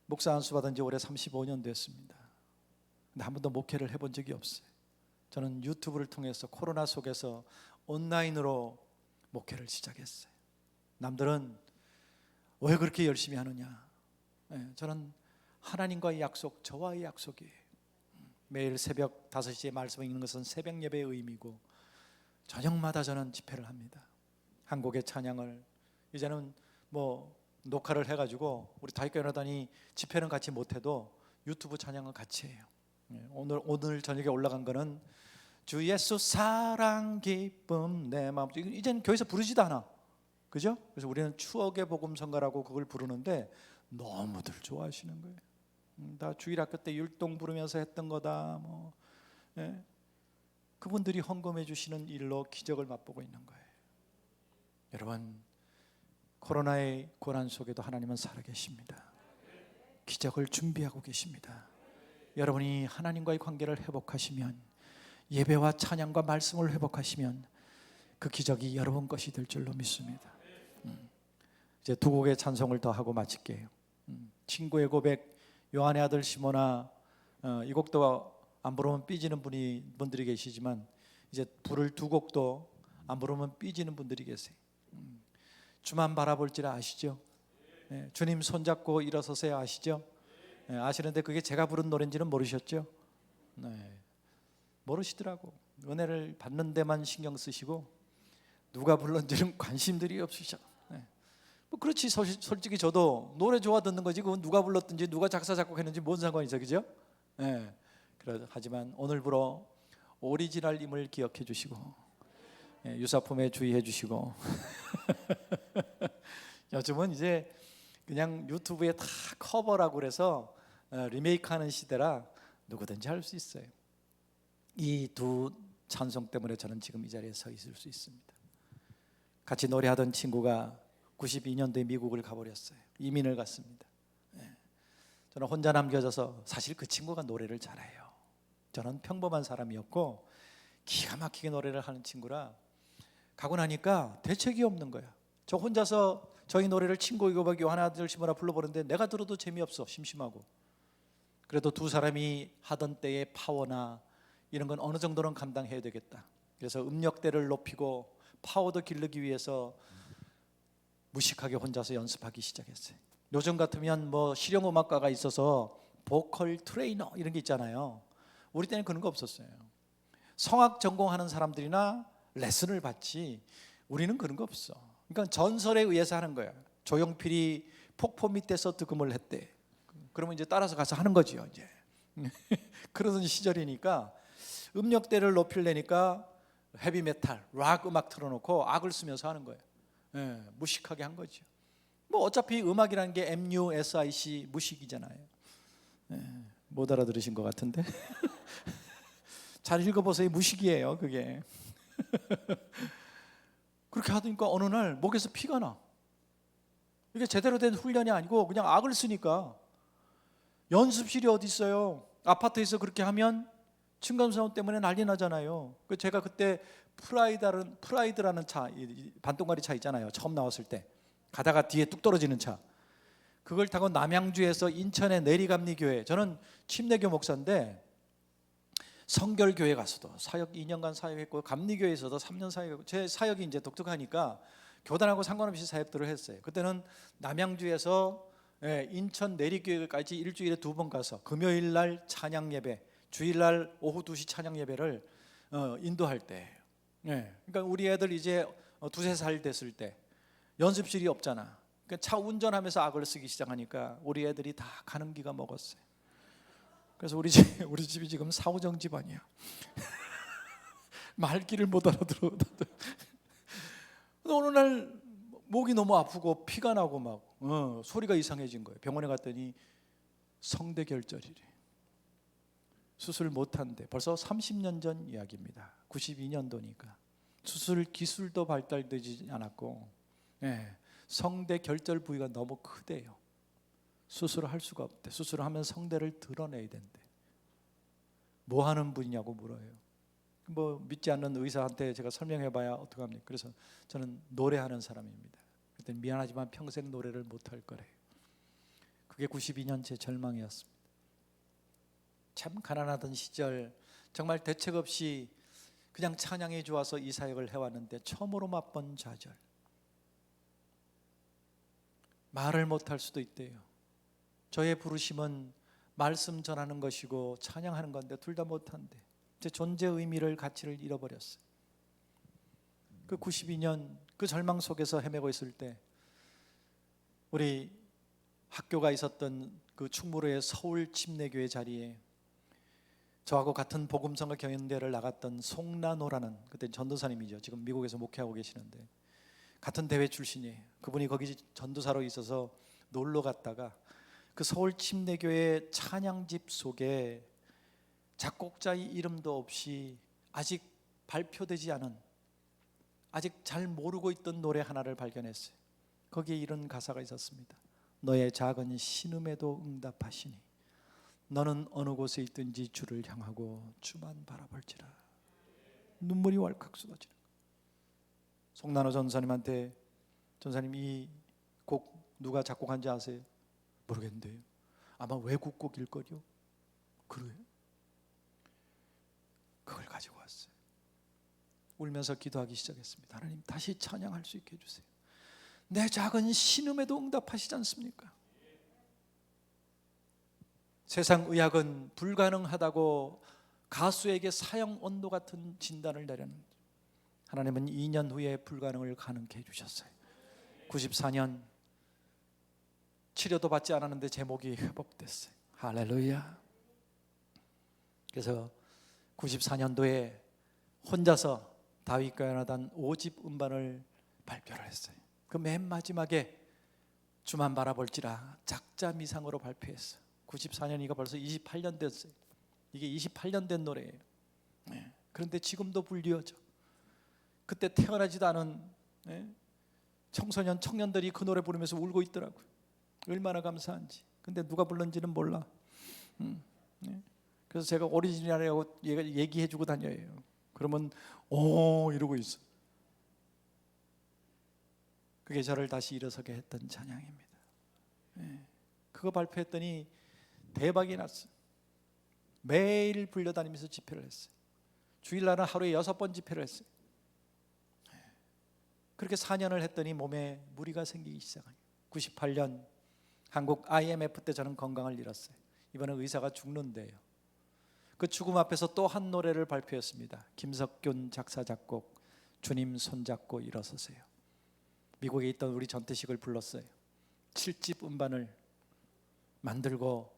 목사 안수 받은 지 올해 35년 됐습니다. 근데 한 번도 목회를 해본 적이 없어요. 저는 유튜브를 통해서 코로나 속에서 온라인으로 목회를 시작했어요. 남들은 왜 그렇게 열심히 하느냐? 저는 하나님과의 약속, 저와의 약속이에요. 매일 새벽 5시에 말씀을 읽는 것은 새벽 예배의 의미고, 저녁마다 저는 집회를 합니다. 한국의 찬양을 이제는 뭐 녹화를 해가지고 우리 다윗교회라더니 집회는 같이 못해도 유튜브 찬양은 같이 해요. 오늘 저녁에 올라간 거는 주 예수 사랑 기쁨 내 마음, 이제는 교회에서 부르지도 않아, 그죠? 그래서 우리는 추억의 복음성가라고 그걸 부르는데 너무들 좋아하시는 거예요. 다 주일학교 때 율동 부르면서 했던 거다. 그분들이 헌금해 주시는 일로 기적을 맛보고 있는 거예요. 여러분, 코로나의 고난 속에도 하나님은 살아계십니다. 기적을 준비하고 계십니다. 여러분이 하나님과의 관계를 회복하시면, 예배와 찬양과 말씀을 회복하시면 그 기적이 여러분 것이 될 줄로 믿습니다. 이제 두 곡의 찬송을 더 하고 마칠게요. 친구의 고백, 요한의 아들 시몬아, 이 곡도 안 부르면 삐지는 분들이 계시지만 이제 부를 두 곡도 안 부르면 삐지는 분들이 계세요. 주만 바라볼지라 아시죠? 주님 손잡고 일어서세요 아시죠? 아시는데 그게 제가 부른 노래인지는 모르셨죠? 모르시더라고. 은혜를 받는 데만 신경 쓰시고 누가 불렀는지는 관심들이 없으셔. 뭐 그렇지, 솔직히 저도 노래 좋아 듣는 거지 그건 누가 불렀든지 누가 작사 작곡했는지 뭔 상관이죠, 그죠? 하지만 오늘부로 오리지널임을 기억해 주시고 유사품에 주의해 주시고 요즘은 이제 그냥 유튜브에 다 커버라고 그래서 리메이크하는 시대라 누구든지 할 수 있어요. 이 두 찬송 때문에 저는 지금 이 자리에 서 있을 수 있습니다. 같이 노래하던 친구가 92년도에 미국을 가버렸어요. 이민을 갔습니다. 저는 혼자 남겨져서, 사실 그 친구가 노래를 잘해요. 저는 평범한 사람이었고 기가 막히게 노래를 하는 친구라 가고 나니까 대책이 없는 거야. 저 혼자서 저희 노래를 친구 이거밖에 요한의 아들 시몬아 불러보는데 내가 들어도 재미없어, 심심하고. 그래도 두 사람이 하던 때의 파워나 이런 건 어느 정도는 감당해야 되겠다. 그래서 음역대를 높이고 파워도 기르기 위해서 무식하게 혼자서 연습하기 시작했어요. 요즘 같으면 뭐 실용음악가가 있어서 보컬 트레이너 이런 게 있잖아요. 우리 때는 그런 거 없었어요. 성악 전공하는 사람들이나 레슨을 받지 우리는 그런 거 없어. 그러니까 전설에 의해서 하는 거야. 조용필이 폭포 밑에서 득음을 했대. 그러면 이제 따라서 가서 하는 거지요 이제. 그러던 시절이니까 음역대를 높이려니까 헤비메탈, 락 음악 틀어놓고 악을 쓰면서 하는 거예요. 예, 무식하게 한 거죠. 뭐 어차피 음악이라는 게 MUSIC 무식이잖아요. 예, 못 알아들으신 것 같은데. 잘 읽어보세요. 무식이에요 그게. 그렇게 하니까 어느 날 목에서 피가 나. 이게 제대로 된 훈련이 아니고 그냥 악을 쓰니까. 연습실이 어디 있어요? 아파트에서 그렇게 하면 층간소음 때문에 난리 나잖아요. 제가 그때 프라이드라는 차, 반동가리 차 있잖아요. 처음 나왔을 때 가다가 뒤에 뚝 떨어지는 차, 그걸 타고 남양주에서 인천의 내리감리교회, 저는 침례교 목사인데 성결교회 가서도 사역 2년간 사역했고, 감리교회에서도 3년 사역했고, 제 사역이 이제 독특하니까 교단하고 상관없이 사역들을 했어요. 그때는 남양주에서 인천 내리교회까지 일주일에 2번 가서 금요일 날 찬양 예배, 주일 날 오후 2시 찬양 예배를 인도할 때, 그러니까 우리 애들 이제 2-3살 됐을 때 연습실이 없잖아. 그러니까 차 운전하면서 악을 쓰기 시작하니까 우리 애들이 다 가는 기가 먹었어요. 그래서 우리 집이 지금 사후정 집안이야. 말귀를 못 알아들어. 어느 날 목이 너무 아프고 피가 나고 막 소리가 이상해진 거예요. 병원에 갔더니 성대결절이래. 수술 못한대. 벌써 30년 전 이야기입니다. 92년도니까 수술 기술도 발달되지 않았고, 성대결절 부위가 너무 크대요. 수술을 할 수가 없대. 수술을 하면 성대를 드러내야 된대. 뭐 하는 분이냐고 물어요. 뭐 믿지 않는 의사한테 제가 설명해봐야 어떡합니까? 그래서 저는 노래하는 사람입니다. 그때 미안하지만 평생 노래를 못할 거래요. 그게 92년 제 절망이었습니다. 참 가난하던 시절 정말 대책 없이 그냥 찬양이 좋아서 이 사역을 해왔는데 처음으로 맛본 좌절. 말을 못할 수도 있대요. 저의 부르심은 말씀 전하는 것이고 찬양하는 건데 둘 다 못한대. 제 존재 의미를, 가치를 잃어버렸어요. 그 92년 그 절망 속에서 헤매고 있을 때 우리 학교가 있었던 그 충무로의 서울 침례교회 자리에 저하고 같은 복음성과 경연대회를 나갔던 송나노라는, 그때 전도사님이죠. 지금 미국에서 목회하고 계시는데 같은 대회 출신이에요. 그분이 거기 전도사로 있어서 놀러 갔다가 그 서울 침례교회 찬양집 속에 작곡자의 이름도 없이 아직 발표되지 않은, 아직 잘 모르고 있던 노래 하나를 발견했어요. 거기에 이런 가사가 있었습니다. 너의 작은 신음에도 응답하시니 너는 어느 곳에 있든지 주를 향하고 주만 바라볼지라. 눈물이 왈칵 쏟아지는 거예요. 송나노 전사님한테, 전사님 이 곡 누가 작곡한지 아세요? 모르겠는데요. 아마 외국 곡일 거요. 그래요? 그걸 가지고 왔어요. 울면서 기도하기 시작했습니다. 하나님 다시 찬양할 수 있게 해주세요. 내 작은 신음에도 응답하시지 않습니까? 세상 의학은 불가능하다고 가수에게 사형 언도 같은 진단을 내렸는데 하나님은 2년 후에 불가능을 가능케 해주셨어요. 94년 치료도 받지 않았는데 제 목이 회복됐어요. 할렐루야. 그래서 94년도에 혼자서 다윗과 요나단 5집 음반을 발표를 했어요. 그 맨 마지막에 주만 바라볼지라 작자 미상으로 발표했어요. 94년이니까 벌써 28년 됐어요. 이게 28년 된 노래예요. 그런데 지금도 불리워져. 그때 태어나지도 않은 청소년, 청년들이 그 노래 부르면서 울고 있더라고요. 얼마나 감사한지. 근데 누가 불렀는지는 몰라. 그래서 제가 오리지널이라고 얘기해주고 다녀요. 그러면 오 이러고 있어. 그게 저를 다시 일어서게 했던 찬양입니다. 그거 발표했더니 대박이 났어요. 매일 불려다니면서 집회를 했어요. 주일날은 하루에 6번 집회를 했어요. 그렇게 4년을 했더니 몸에 무리가 생기기 시작해요. 98년 한국 IMF 때 저는 건강을 잃었어요. 이번에 의사가 죽는데요. 그 죽음 앞에서 또 한 노래를 발표했습니다. 김석균 작사 작곡, 주님 손잡고 일어서세요. 미국에 있던 우리 전태식을 불렀어요. 7집 음반을 만들고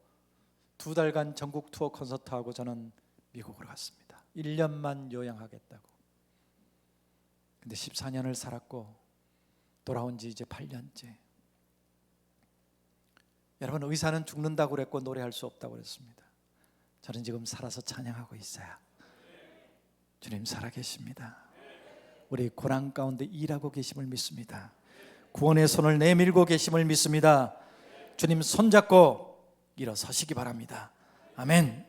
2달간 전국 투어 콘서트하고 저는 미국으로 갔습니다. 1년만 요양하겠다고. 근데 14년을 살았고 돌아온 지 이제 8년째. 여러분, 의사는 죽는다고 그랬고 노래할 수 없다고 그랬습니다. 저는 지금 살아서 찬양하고 있어요. 주님 살아계십니다. 우리 고난 가운데 일하고 계심을 믿습니다. 구원의 손을 내밀고 계심을 믿습니다. 주님 손잡고 일어서시기 바랍니다. 아멘.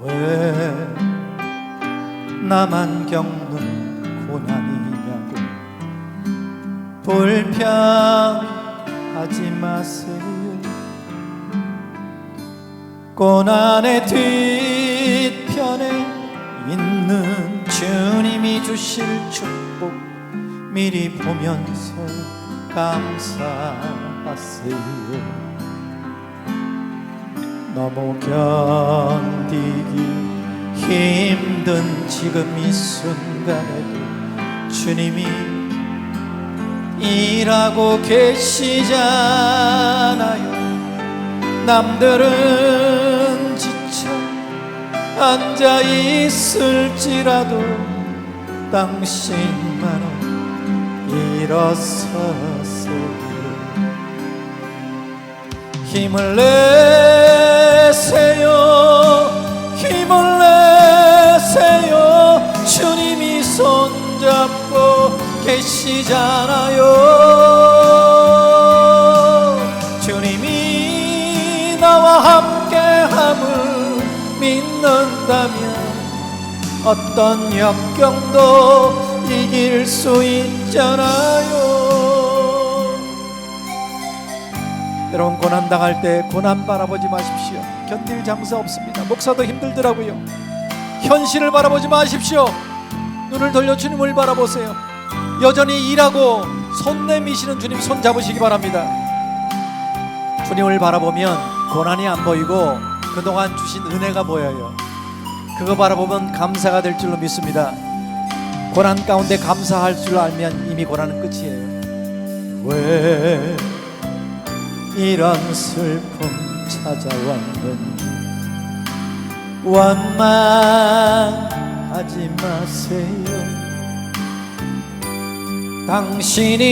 왜 나만 겪는 고난이냐고 불평하지 마세요. 고난의 뒤편에 있는 주님이 주실 축복 미리 보면서 감사하세요. 너무 견디기 힘든 지금 이 순간에도 주님이 일하고 계시잖아요. 남들은 지쳐 앉아 있을지라도 당신만은 일어서세요. 힘을 내세요. 힘을 내세요. 주님이 손잡고 계시잖아요. 주님이 나와 함께함을 믿는다면 어떤 역경도 이길 수 있잖아요. 여러분, 고난당할 때 고난 바라보지 마십시오. 견딜 장사 없습니다. 목사도 힘들더라고요. 현실을 바라보지 마십시오. 눈을 돌려 주님을 바라보세요. 여전히 일하고 손 내미시는 주님 손 잡으시기 바랍니다. 주님을 바라보면 고난이 안 보이고 그동안 주신 은혜가 보여요. 그거 바라보면 감사가 될 줄로 믿습니다. 고난 가운데 감사할 줄 알면 이미 고난은 끝이에요. 왜 이런 슬픔 찾아왔는지 원망하지 마세요. 당신이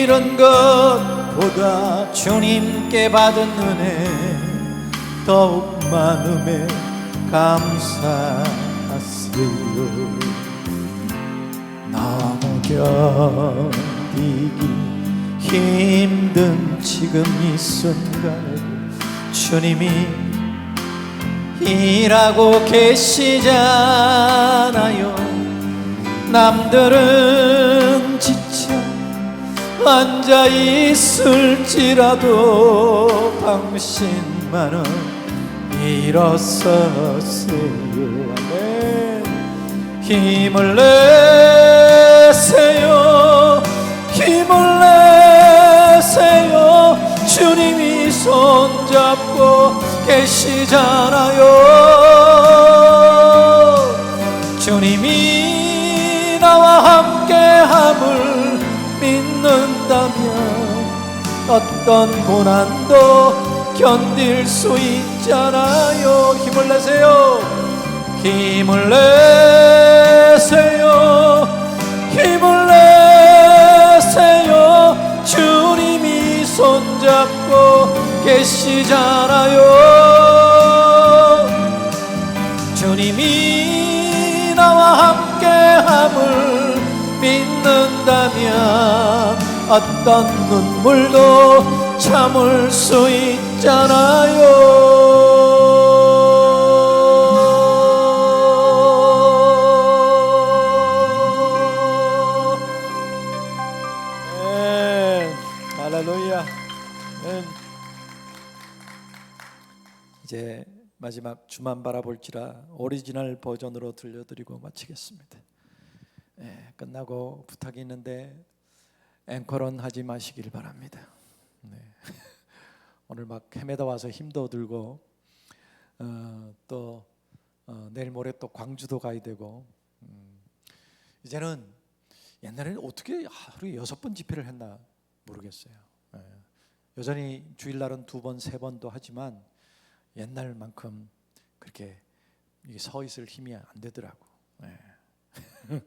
잃은 것보다 주님께 받은 은혜 더욱 많음에 감사하세요. 너무 견디기 힘든 지금 이 순간에도 주님이 일하고 계시잖아요. 남들은 지쳐 앉아 있을지라도 당신만은 일어서세요. 아멘. 힘을 내세요. 힘을 내세요. 주님이 손잡고 계시잖아요. 주님이 나와 함께함을 믿는다면 어떤 고난도 견딜 수 있잖아요. 힘을 내세요. 힘을 내세요. 힘을 내세요. 주님이 손잡고 계시잖아요. 주님이 나와 함께함을 믿는다면 어떤 눈물도 참을 수 있잖아요. 네, 할렐루야. 네. 이제 마지막 주만 바라볼지라 오리지널 버전으로 들려드리고 마치겠습니다. 네, 끝나고 부탁이 있는데 앵콜은 하지 마시길 바랍니다. 네. 오늘 막 헤매다 와서 힘도 들고 또 내일 모레 또 광주도 가야 되고 이제는 옛날에는 어떻게 하루에 6번 집회를 했나 모르겠어요. 예. 여전히 주일날은 2번, 3번도 하지만 옛날만큼 그렇게 서 있을 힘이 안 되더라고. 예.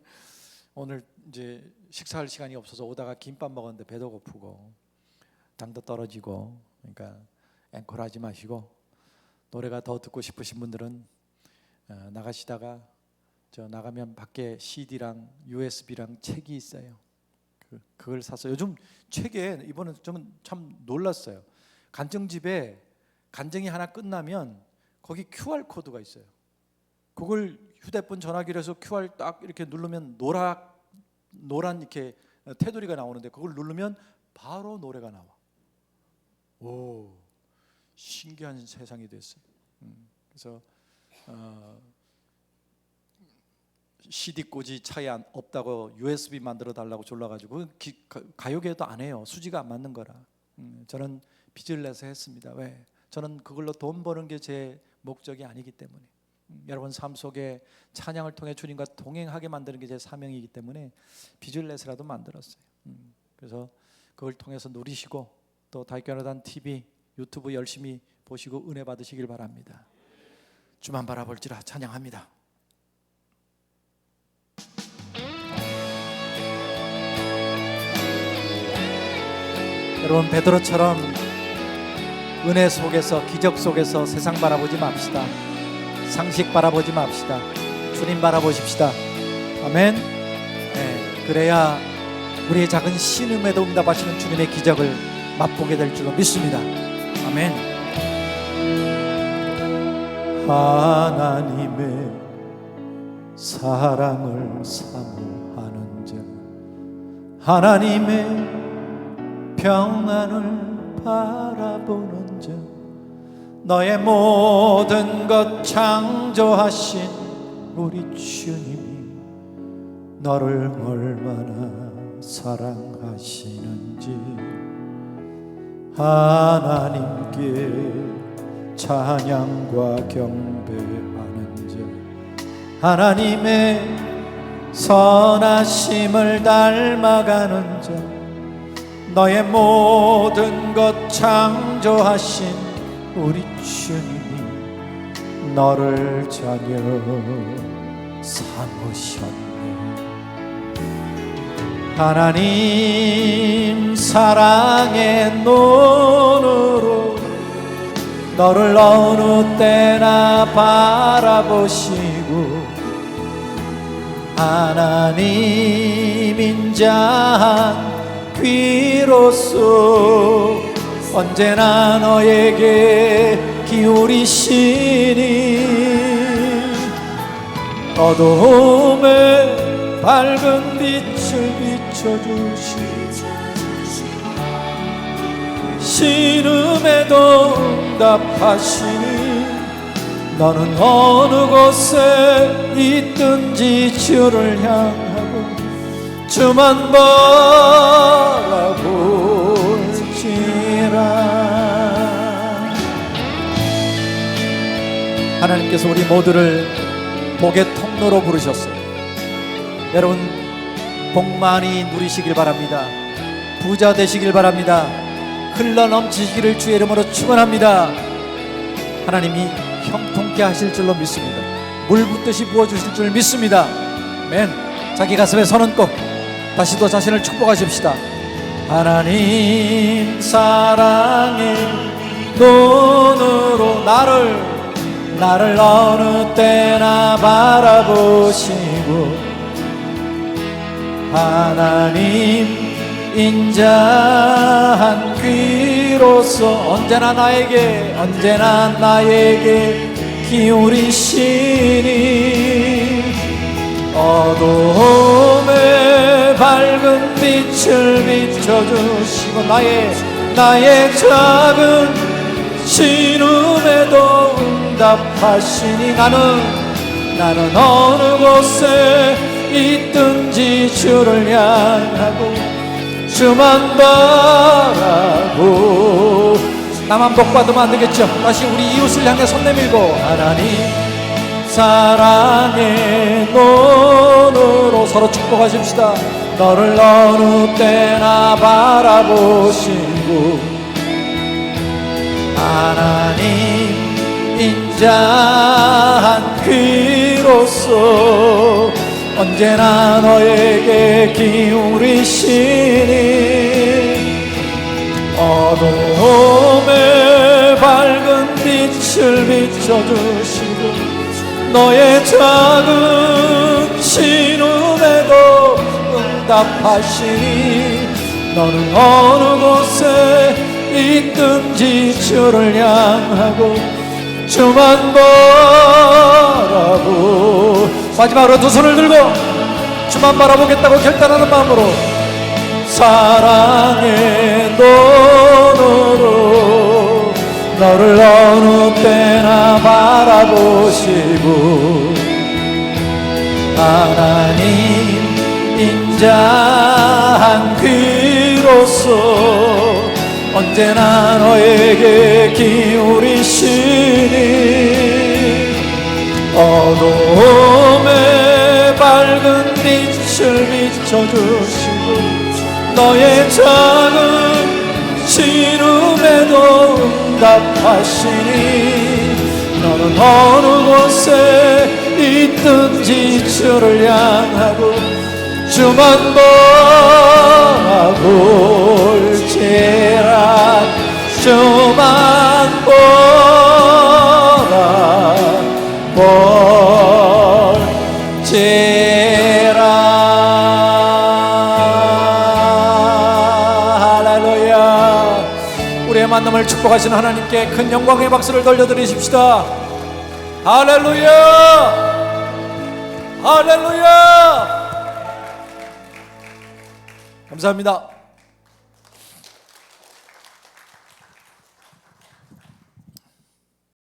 오늘 이제 식사할 시간이 없어서 오다가 김밥 먹었는데 배도 고프고 당도 떨어지고, 그러니까 앵콜하지 마시고 노래가 더 듣고 싶으신 분들은 나가시다가 저 나가면 밖에 CD랑 USB랑 책이 있어요. 그걸 사서 요즘 책에 이번에 저는 참 놀랐어요. 간증집에 간증이 하나 끝나면 거기 QR 코드가 있어요. 그걸 휴대폰 전화기로 해서 QR 딱 이렇게 누르면 노란 이렇게 테두리가 나오는데 그걸 누르면 바로 노래가 나와. 오, 신기한 세상이 됐어요. 그래서 CD 꽂이 차에 없다고 USB 만들어 달라고 졸라가지고 가요계도 안 해요. 수지가 안 맞는 거라. 저는 빚을 내서 했습니다. 왜? 저는 그걸로 돈 버는 게 제 목적이 아니기 때문에. 여러분 삶 속에 찬양을 통해 주님과 동행하게 만드는 게 제 사명이기 때문에 빚을 내서라도 만들었어요. 그래서 그걸 통해서 누리시고 또 다윗교회단 TV, 유튜브 열심히 보시고 은혜 받으시길 바랍니다. 주만 바라볼지라 찬양합니다. 여러분 베드로처럼 은혜 속에서 기적 속에서 세상 바라보지 맙시다. 상식 바라보지 맙시다. 주님 바라보십시다. 아멘. 네, 그래야 우리의 작은 신음에도 응답하시는 주님의 기적을 맛보게 될 줄로 믿습니다. 아멘. 하나님의 사랑을 사모하는 자, 하나님의 평안을 바라보는 자, 너의 모든 것 창조하신 우리 주님이 너를 얼마나 사랑하시는지 하나님께 찬양과 경배하는 자, 하나님의 선하심을 닮아가는 자, 너의 모든 것 창조하신 우리 주님이 너를 자녀 삼으셨네. 하나님 사랑의 눈으로 너를 어느 때나 바라보시고 하나님 인자한 귀로서 언제나 너에게 기울이시니 어두움에 밝은 빛을 비춰주시니 신음에도 응답하시니 너는 어느 곳에 있든지 주를 향하고 주만 바라볼지라. 하나님께서 우리 모두를 복의 통로로 부르셨어요. 여러분 복 많이 누리시길 바랍니다. 부자 되시길 바랍니다. 흘러넘치시기를 주의 이름으로 축원합니다. 하나님이 형통케 하실 줄로 믿습니다. 물 붓듯이 부어주실 줄 믿습니다. 아멘. 자기 가슴에 손은 꼭 다시 또 자신을 축복하십시다. 하나님 사랑의 눈으로 나를 어느 때나 바라보시고 하나님 인자한 귀로서 언제나 나에게 기울이시니 어둠에 밝은 빛을 비춰주시고 나의 작은 신음에도 응답하시니 나는 어느 곳에 있든지 주를 향하고 주만 바라고. 나만 복받으면 안 되겠죠. 다시 우리 이웃을 향해 손 내밀고 하나님 사랑의 눈으로 서로 축복하십시다. 너를 어느 때나 바라보시고 하나님 인자한 귀로서 언제나 너에게 기울이시니 어둠에 밝은 빛을 비춰주시고 너의 작은 신음에도 응답하시니 너는 어느 곳에 있든지 주를 향하고 주만 바라보 마지막으로 두 손을 들고 주만 바라보겠다고 결단하는 마음으로 사랑의 눈으로 너를 어느 때나 바라보시고 하나님 인자한 귀로서 언제나 너에게 기울이시니 어둠에 밝은 빛을 비춰주시고 너의 작은 신음에도 응답하시니 너는 어느 곳에 있든지 주를 향하고 주만 바라볼지라 주만 바라볼지라. 할렐루야. 우리의 만남을 축복하신 하나님께 큰 영광의 박수를 돌려드리십시다. 할렐루야. 할렐루야. 감사합니다.